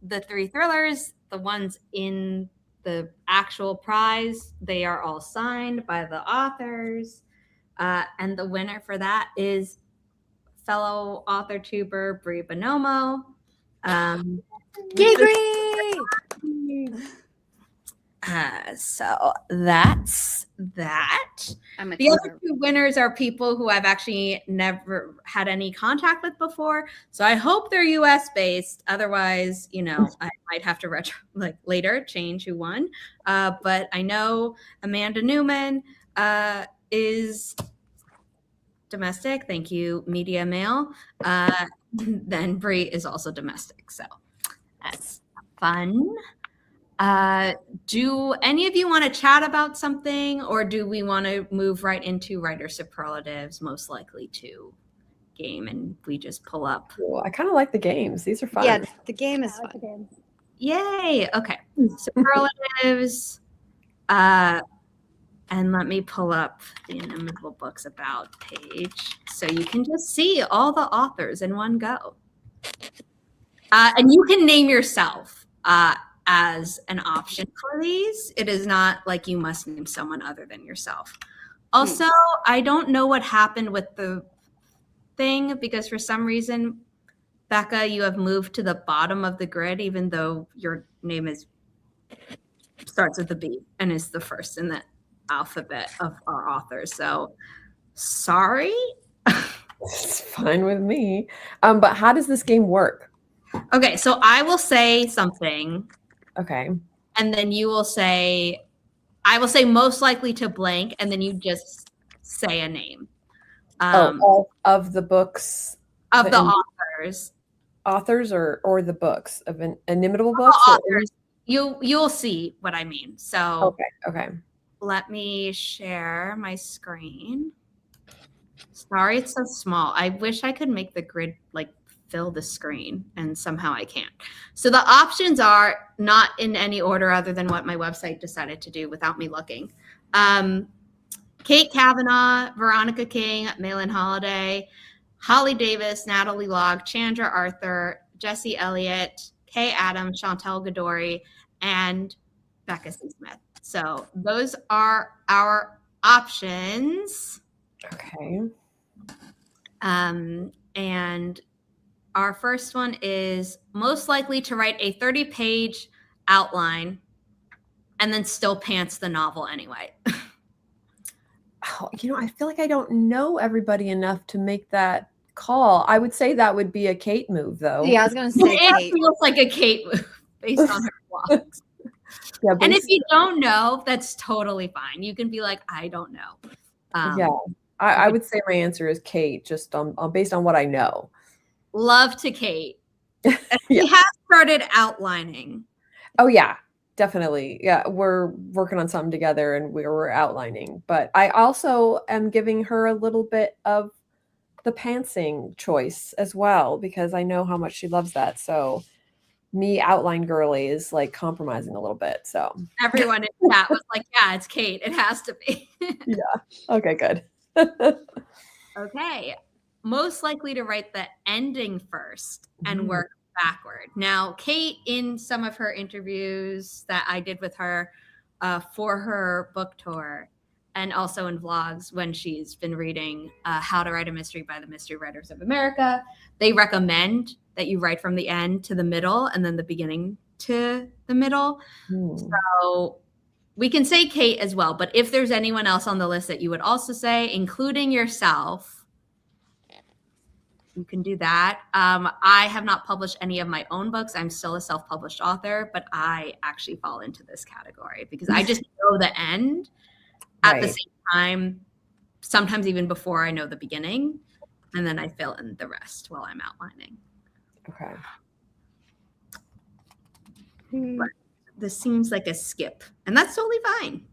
the 3 thrillers, the ones in the actual prize. They are all signed by the authors. And the winner for that is fellow author tuber Brie Bonomo. Yay, Brie! So that's that. The other 2 winners are people who I've actually never had any contact with before. So I hope they're US based. Otherwise, you know, I might have to later change who won. But I know Amanda Newman is domestic. Thank you, Media Mail. Then Brie is also domestic. So that's fun. Do any of you want to chat about something, or do we want to move right into writer superlatives, most likely to game, and we just pull up? Cool. I kind of like the games. These are fun. Yeah, the game is I like the fun. games. Yay! Okay, superlatives. And let me pull up the Inimitable Books About page so you can just see all the authors in one go. And you can name yourself as an option for these. It is not like you must name someone other than yourself. Also, I don't know what happened with the thing because for some reason, Becca, you have moved to the bottom of the grid, even though your name starts with a B and is the first in the alphabet of our authors. So sorry. It's fine with me. But how does this game work? Okay, so I will say something. Okay. And then you will say, I will say most likely to blank, and then you just say a name. Of the books. Of the authors. Authors or the books of Inimitable Books? Authors. You'll see what I mean. So okay. Let me share my screen. Sorry, it's so small. I wish I could make the grid fill the screen, and somehow I can't. So the options are not in any order other than what my website decided to do without me looking. Kate Kavanaugh, Veronica King, Maelan Holladay, Holly Davis, Natalie Logg, Chandra Arthur, Jesse Elliott, Kay Adams, Chantel Gadori, and Becca C. Smith. So those are our options. Okay. And our first one is most likely to write a 30-page outline and then still pants the novel anyway. I feel like I don't know everybody enough to make that call. I would say that would be a Kate move, though. Yeah, I was going to say It Kate. feels like a Kate move based on her blogs. Yeah, and if you don't know, that's totally fine. You can be like, I don't know. Yeah, I would say my answer is Kate, just based on what I know. Love to Kate. She has started outlining. Oh, yeah. definitely. Yeah, we're working on something together and we're outlining. But I also am giving her a little bit of the pantsing choice as well because I know how much she loves that. So me outline girly is like compromising a little bit. So Everyone in chat was like, yeah, it's Kate. It has to be. okay, good. Okay. Most likely to write the ending first and work backward. Now, Kate, in some of her interviews that I did with her for her book tour, and also in vlogs when she's been reading How to Write a Mystery by the Mystery Writers of America, they recommend that you write from the end to the middle and then the beginning to the middle. So we can say Kate as well, but if there's anyone else on the list that you would also say, including yourself, you can do that. I have not published any of my own books. I'm still a self-published author, but I actually fall into this category because I just know the end at the same time, sometimes even before I know the beginning, and then I fill in the rest while I'm outlining. Okay. But this seems like a skip, and that's totally fine.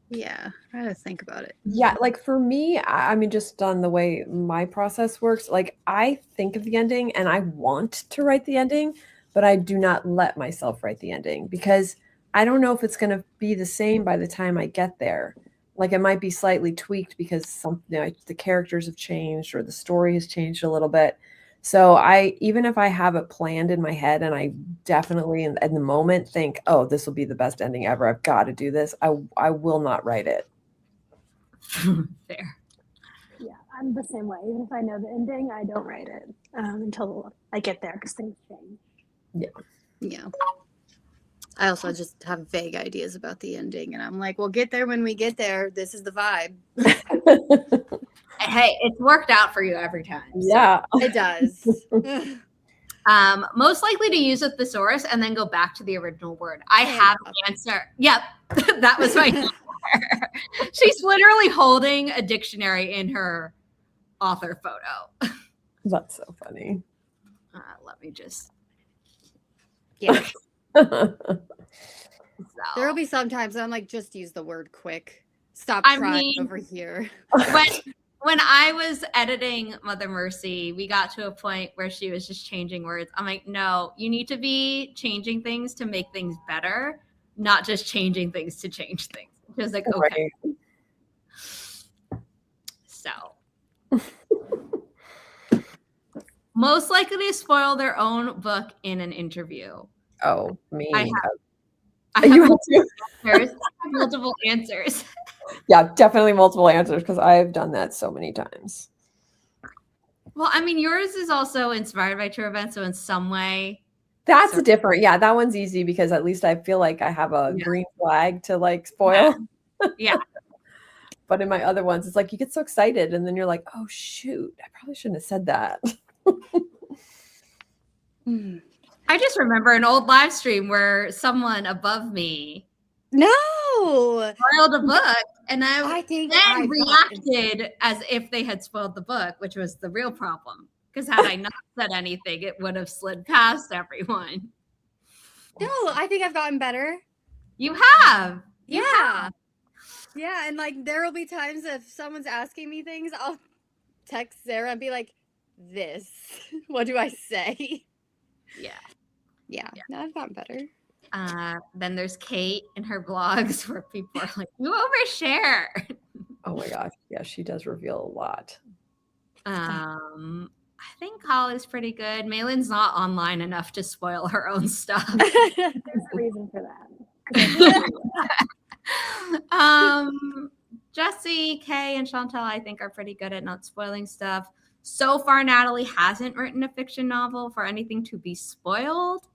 Yeah, I had to think about it. Yeah, like for me, I mean, just on the way my process works, like I think of the ending and I want to write the ending, but I do not let myself write the ending because I don't know if it's going to be the same by the time I get there. Like it might be slightly tweaked because the characters have changed or the story has changed a little bit. So even if I have it planned in my head and I definitely in the moment think, oh, this will be the best ending ever, I've got to do this, I will not write it. Fair. Yeah, I'm the same way. Even if I know the ending, I don't write it until I get there because things change. Yeah. I also just have vague ideas about the ending, and I'm like, we'll get there when we get there. This is the vibe. Hey, it's worked out for you every time. Yeah, so. It does. Most likely to use a thesaurus and then go back to the original word. I have an answer. Yep, that was my answer. She's literally holding a dictionary in her author photo. That's so funny. Let me just. Yeah. So. There'll be some times I'm like, just use the word quick. Stop trying over here. When I was editing Mother Mercy, we got to a point where she was just changing words. I'm like, no, you need to be changing things to make things better, not just changing things to change things. She was like, okay. Right. So. Most likely to spoil their own book in an interview. Oh, me. I have multiple answers. Yeah, definitely multiple answers because I've done that so many times. Well, I mean, yours is also inspired by true events, so in some way. That's different. Yeah, that one's easy because at least I feel like I have a green flag to like spoil. Yeah. But in my other ones, it's like you get so excited and then you're like, oh, shoot, I probably shouldn't have said that. I just remember an old live stream where someone above me spoiled a book, and I reacted as if they had spoiled the book, which was the real problem. Because had I not said anything, it would have slid past everyone. No, I think I've gotten better. You have. Yeah. Yeah, and like there will be times if someone's asking me things, I'll text Sarah and be like, this. What do I say? Yeah. No, I've gotten better. Then there's Kate in her blogs where people are like, you overshare. Oh my gosh. Yeah, she does reveal a lot. I think Holly's pretty good. Maelan's not online enough to spoil her own stuff. There's a reason for that. Jessie, Kay, and Chantel, I think, are pretty good at not spoiling stuff. So far, Natalie hasn't written a fiction novel for anything to be spoiled.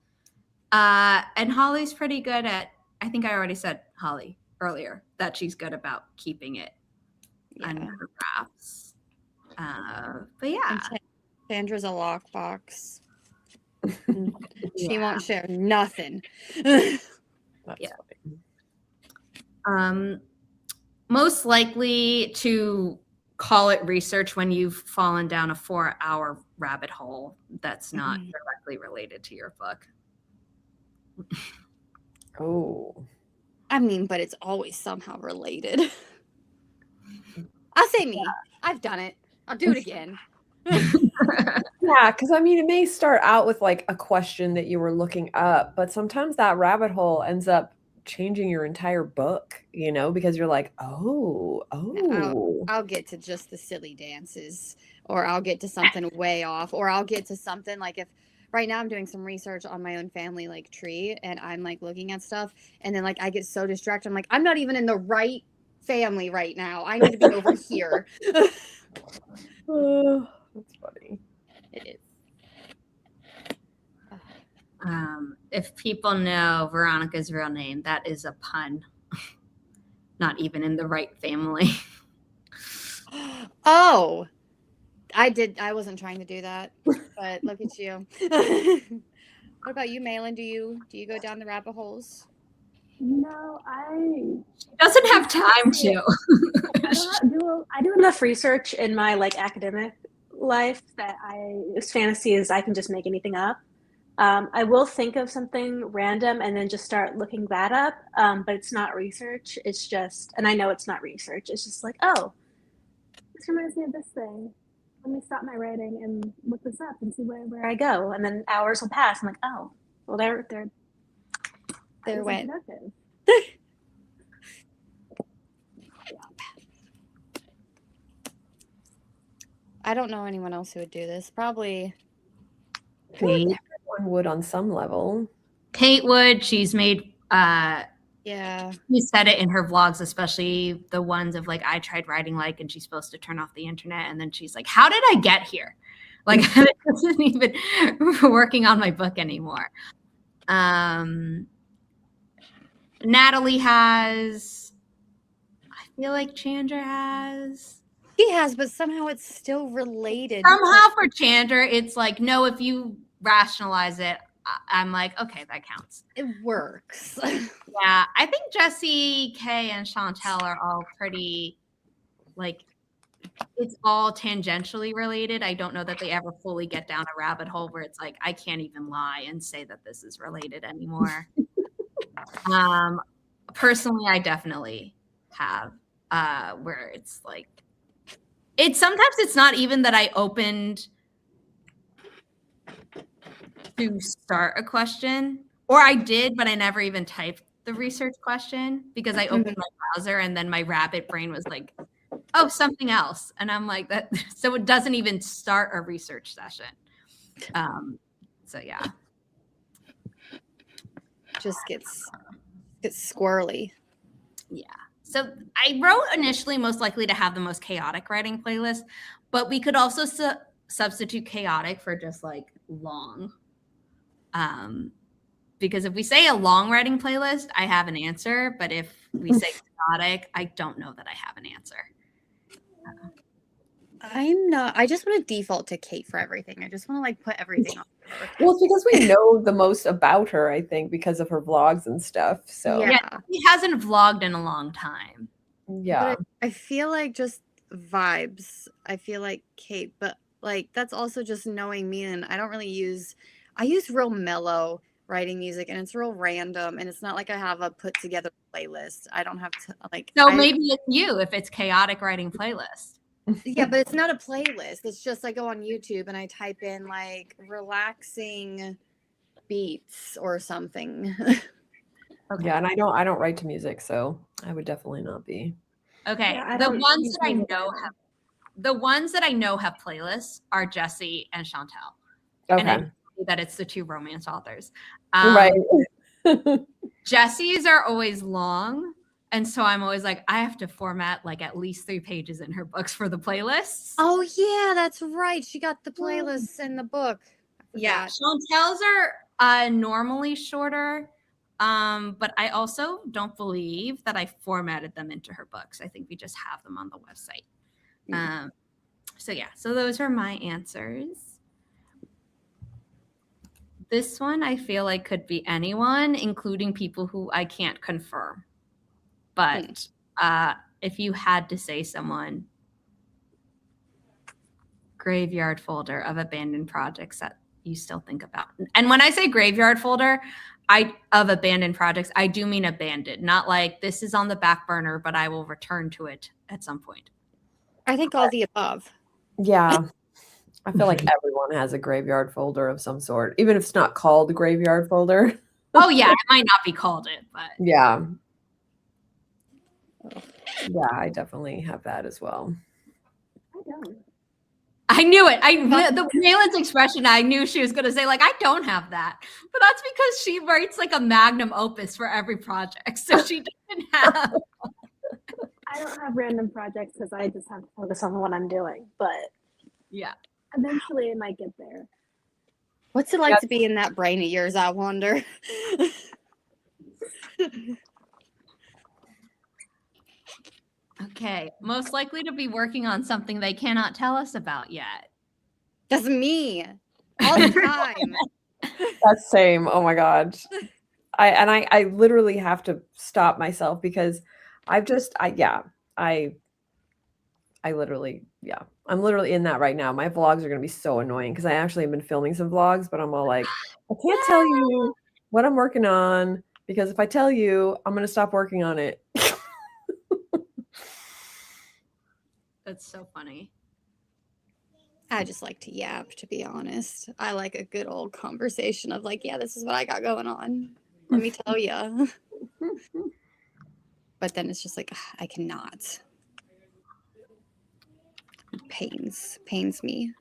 And Holly's pretty good at, I think I already said Holly earlier, that she's good about keeping it under wraps. But yeah. Sandra's a lockbox. She won't share nothing. Most likely to call it research when you've fallen down a 4-hour rabbit hole that's not directly related to your book. Oh. I mean, but it's always somehow related. I'll say me. I've done it. I'll do it again. Yeah, because I mean, it may start out with like a question that you were looking up, but sometimes that rabbit hole ends up changing your entire book, you know, because you're like, oh, I'll get to just the silly dances, or I'll get to something way off, or I'll get to something like if right now I'm doing some research on my own family like tree, and I'm like looking at stuff, and then like I get so distracted. I'm like, I'm not even in the right family right now. I need to be over here. That's funny. It is. If people know Veronica's real name, that is a pun. Not even in the right family. Oh, I wasn't trying to do that, but look at you. What about you, Maelan? Do you go down the rabbit holes? No, I Doesn't have time to. I do enough research in my like academic life that fantasy is I can just make anything up. I will think of something random and then just start looking that up, but it's not research. It's just, and I know it's not research. It's just like, oh, this reminds me of this thing. Let me stop my writing and look this up and see where I go. And then hours will pass. I'm like, oh, well, There went. productive. I don't know anyone else who would do this. Probably. I feel like everyone would on some level. Kate would. She's made Yeah. she said it in her vlogs, especially the ones of like I tried writing like and she's supposed to turn off the internet and then she's like, how did I get here? Like I wasn't even working on my book anymore. Natalie has, I feel like Chandra has. She has, but somehow it's still related. Somehow for Chandra, it's like, no, if you rationalize it, I'm like, okay, that counts. It works. Yeah, I think Jessie, Kay, and Chantel are all pretty, like, it's all tangentially related. I don't know that they ever fully get down a rabbit hole where it's like, I can't even lie and say that this is related anymore. Personally, I definitely have, where it's like, sometimes it's not even that I opened to start a question, or I did, but I never even typed the research question because I opened my browser and then my rabbit brain was like, oh, something else. And I'm like that. So it doesn't even start a research session. So yeah. Just gets squirrely. Yeah. So I wrote initially most likely to have the most chaotic writing playlist, but we could also substitute chaotic for just like long. Because if we say a long writing playlist, I have an answer. But if we say chaotic, I don't know that I have an answer. I just want to default to Kate for everything. I just want to like put everything on her. Well, it's because we know the most about her, I think, because of her vlogs and stuff. So Yeah. She hasn't vlogged in a long time. yeah. But I feel like just vibes. I feel like Kate, but like that's also just knowing me, and I use real mellow writing music, and it's real random, and it's not like I have a put together playlist. I don't have to like. So maybe it's you if it's chaotic writing playlist. Yeah, but it's not a playlist. It's just I go on YouTube and I type in like relaxing beats or something. Okay. Yeah, and I don't write to music, so I would definitely not be. Okay. Yeah, the ones that I know have playlists are Jessie and Chantel. Okay. And I know that it's the two romance authors. Right. Jessie's are always long. And so I'm always like, I have to format like at least 3 pages in her books for the playlists. Oh yeah, that's right. She got the playlists in the book. Yeah. Chantel's are normally shorter. But I also don't believe that I formatted them into her books. I think we just have them on the website. So yeah, so those are my answers. This one I feel like could be anyone, including people who I can't confirm. But if you had to say someone, graveyard folder of abandoned projects that you still think about. And when I say graveyard folder, of abandoned projects. I do mean abandoned, not like this is on the back burner, but I will return to it at some point. I think all the above. Yeah. I feel like everyone has a graveyard folder of some sort, even if it's not called a graveyard folder. Oh yeah, it might not be called it, but Yeah. Yeah, I definitely have that as well. I don't. I knew it. The Maelan's expression, I knew she was going to say, like, I don't have that. But that's because she writes like a magnum opus for every project. So she doesn't have. I don't have random projects because I just have to focus on what I'm doing. But Yeah. eventually, I might get there. What's it like to be in that brain of yours, I wonder? Okay. Most likely to be working on something they cannot tell us about yet. That's me. All the time. That's same. Oh my God. I literally have to stop myself because I'm literally in that right now. My vlogs are going to be so annoying because I actually have been filming some vlogs, but I'm all like, I can't tell you what I'm working on because if I tell you, I'm going to stop working on it. That's so funny. I just like to yap, to be honest. I like a good old conversation of like, yeah, this is what I got going on. Let me tell you. But then it's just like, I cannot. It pains me.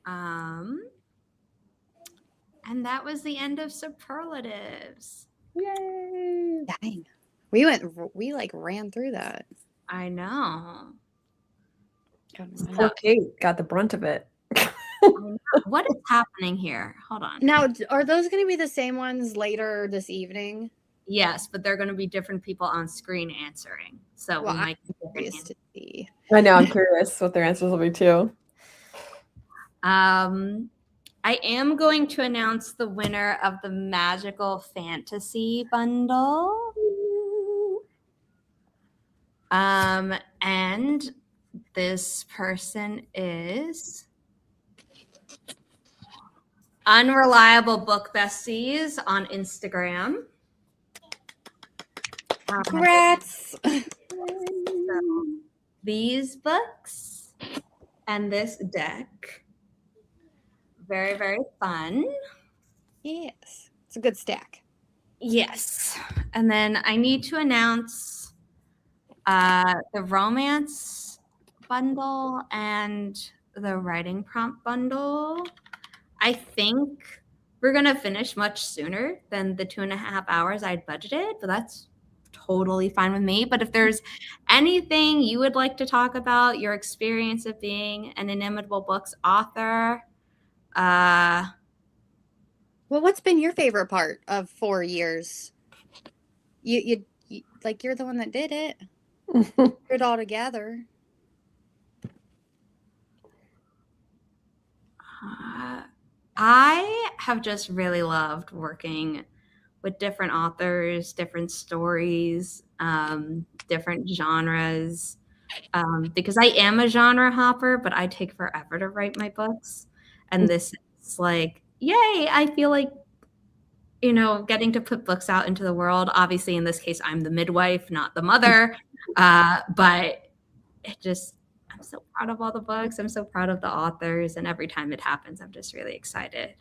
And that was the end of Superlatives. Yay! Dang. We like ran through that. I know. Poor Kate got the brunt of it. What is happening here? Hold on. Now, are those going to be the same ones later this evening? Yes, but they're going to be different people on screen answering. So Well, we might I'm curious to see. I know. I'm curious what their answers will be too. I am going to announce the winner of the Magical Fantasy Bundle. And this person is Unreliable Book Besties on Instagram. Congrats! So these books and this deck, very, very fun. Yes, it's a good stack. Yes. And then I need to announce the romance bundle and the writing prompt bundle. I think we're going to finish much sooner than the 2.5 hours I'd budgeted, but that's totally fine with me. But if there's anything you would like to talk about, your experience of being an Inimitable Books author. Well, what's been your favorite part of 4 years? You like, you're the one that did it. Put it all together. I have just really loved working with different authors, different stories, different genres, because I am a genre hopper, but I take forever to write my books. And this is like, yay, I feel like, getting to put books out into the world. Obviously, in this case, I'm the midwife, not the mother. But I'm so proud of all the books. I'm so proud of the authors. And every time it happens, I'm just really excited.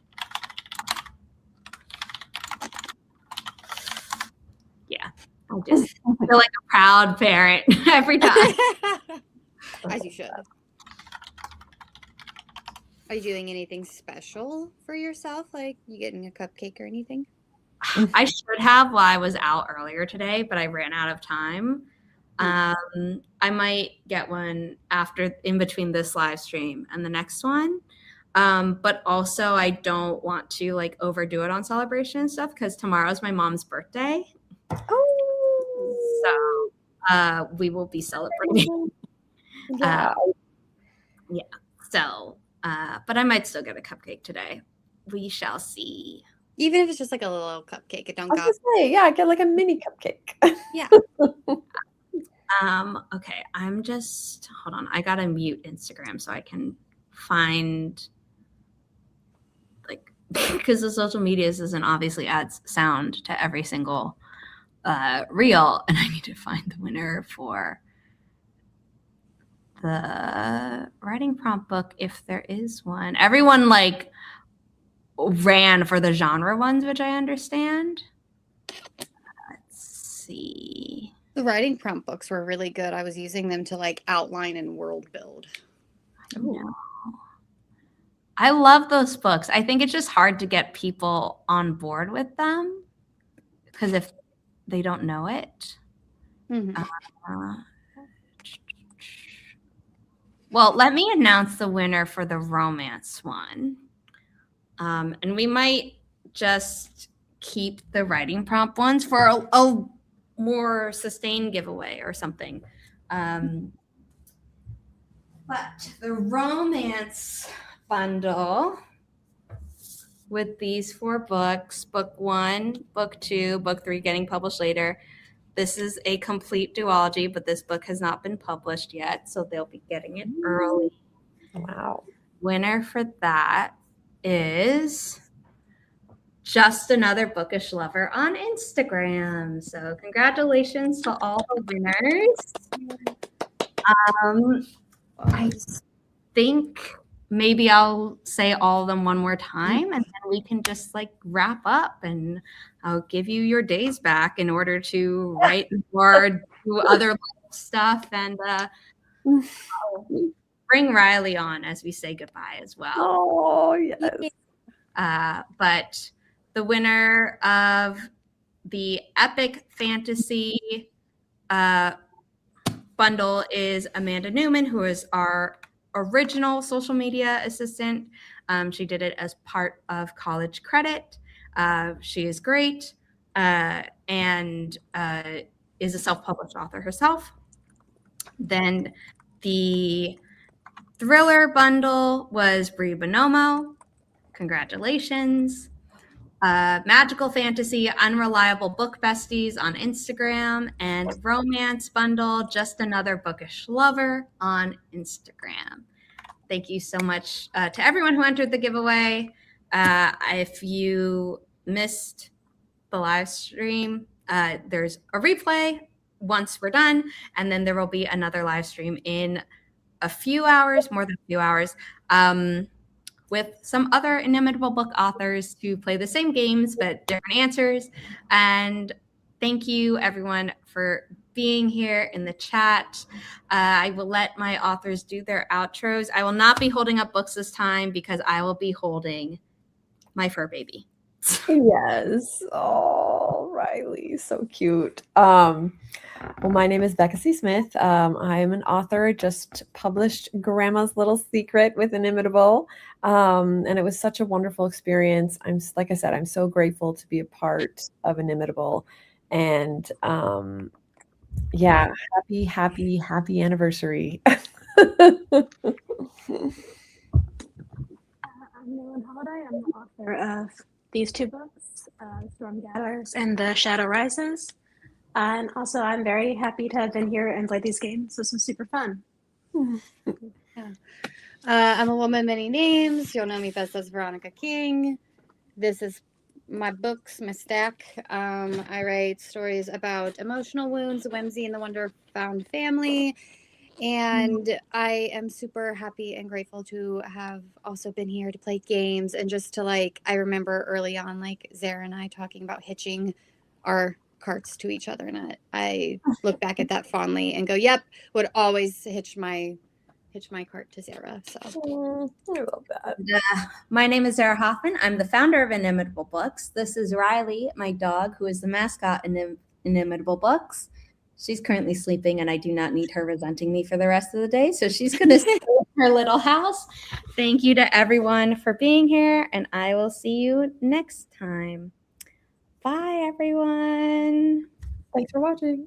Yeah, I just feel like a proud parent every time. As you should. Are you doing anything special for yourself? Like, you getting a cupcake or anything? I should have while I was out earlier today, but I ran out of time. I might get one in between this live stream and the next one. But also I don't want to like overdo it on celebration and stuff because tomorrow's my mom's birthday. So we will be celebrating. Yeah. So, but I might still get a cupcake today. We shall see. Even if it's just like a little cupcake, it don't I was gonna say, yeah, get like a mini cupcake. Yeah. Okay, hold on. I gotta mute Instagram so I can find like because the social media system obviously adds sound to every single reel, and I need to find the winner for the writing prompt book if there is one. Everyone like ran for the genre ones, which I understand. Let's see. The writing prompt books were really good. I was using them to like outline and world build. No. I love those books. I think it's just hard to get people on board with them because if they don't know it. Mm-hmm. Well, let me announce the winner for the romance one. And we might just keep the writing prompt ones for a more sustained giveaway or something. But the romance bundle with these 4 books, book 1, book 2, book 3 getting published later. This is a complete duology, but this book has not been published yet, so they'll be getting it early. Wow. Winner for that is Just Another Bookish Lover on Instagram. So congratulations to all the winners. I think maybe I'll say all of them one more time, and then we can just like wrap up, and I'll give you your days back in order to write more, do other stuff, and bring Riley on as we say goodbye as well. Oh, yes. But the winner of the Epic Fantasy bundle is Amanda Newman, who is our original social media assistant. She did it as part of college credit. She is great and is a self-published author herself. Then the thriller bundle was Brie Bonomo. Congratulations. Magical Fantasy, Unreliable Book Besties on Instagram, and Romance Bundle, Just Another Bookish Lover on Instagram. Thank you so much to everyone who entered the giveaway. If you missed the live stream, there's a replay once we're done, and then there will be another live stream in a few hours, more than a few hours, with some other Inimitable book authors to play the same games but different answers. And thank you, everyone, for being here in the chat. I will let my authors do their outros. I will not be holding up books this time because I will be holding my fur baby. Yes. Oh, Riley, so cute. Well, my name is Becca C. Smith. I am an author, just published Grandma's Little Secret with Inimitable. And it was such a wonderful experience. Like I said, I'm so grateful to be a part of Inimitable. And yeah, happy anniversary. I'm Maelan Holladay. I'm the author of these 2 books, Storm Gathers and The Shadow Rises. And also, I'm very happy to have been here and played these games. This was super fun. Yeah. I'm a woman, many names. You'll know me best as Veronica King. This is my books, my stack. I write stories about emotional wounds, whimsy, and the wonder of found family. And I am super happy and grateful to have also been here to play games and just to I remember early on, Zara and I talking about hitching our carts to each other. And I look back at that fondly and go, yep, would always hitch my cart to Zara. So I love that. My name is Zara Hoffman. I'm the founder of Inimitable Books. This is Riley, my dog, who is the mascot in Inimitable Books. She's currently sleeping, and I do not need her resenting me for the rest of the day. So she's going to stay in her little house. Thank you to everyone for being here, and I will see you next time. Bye, everyone. Thanks for watching.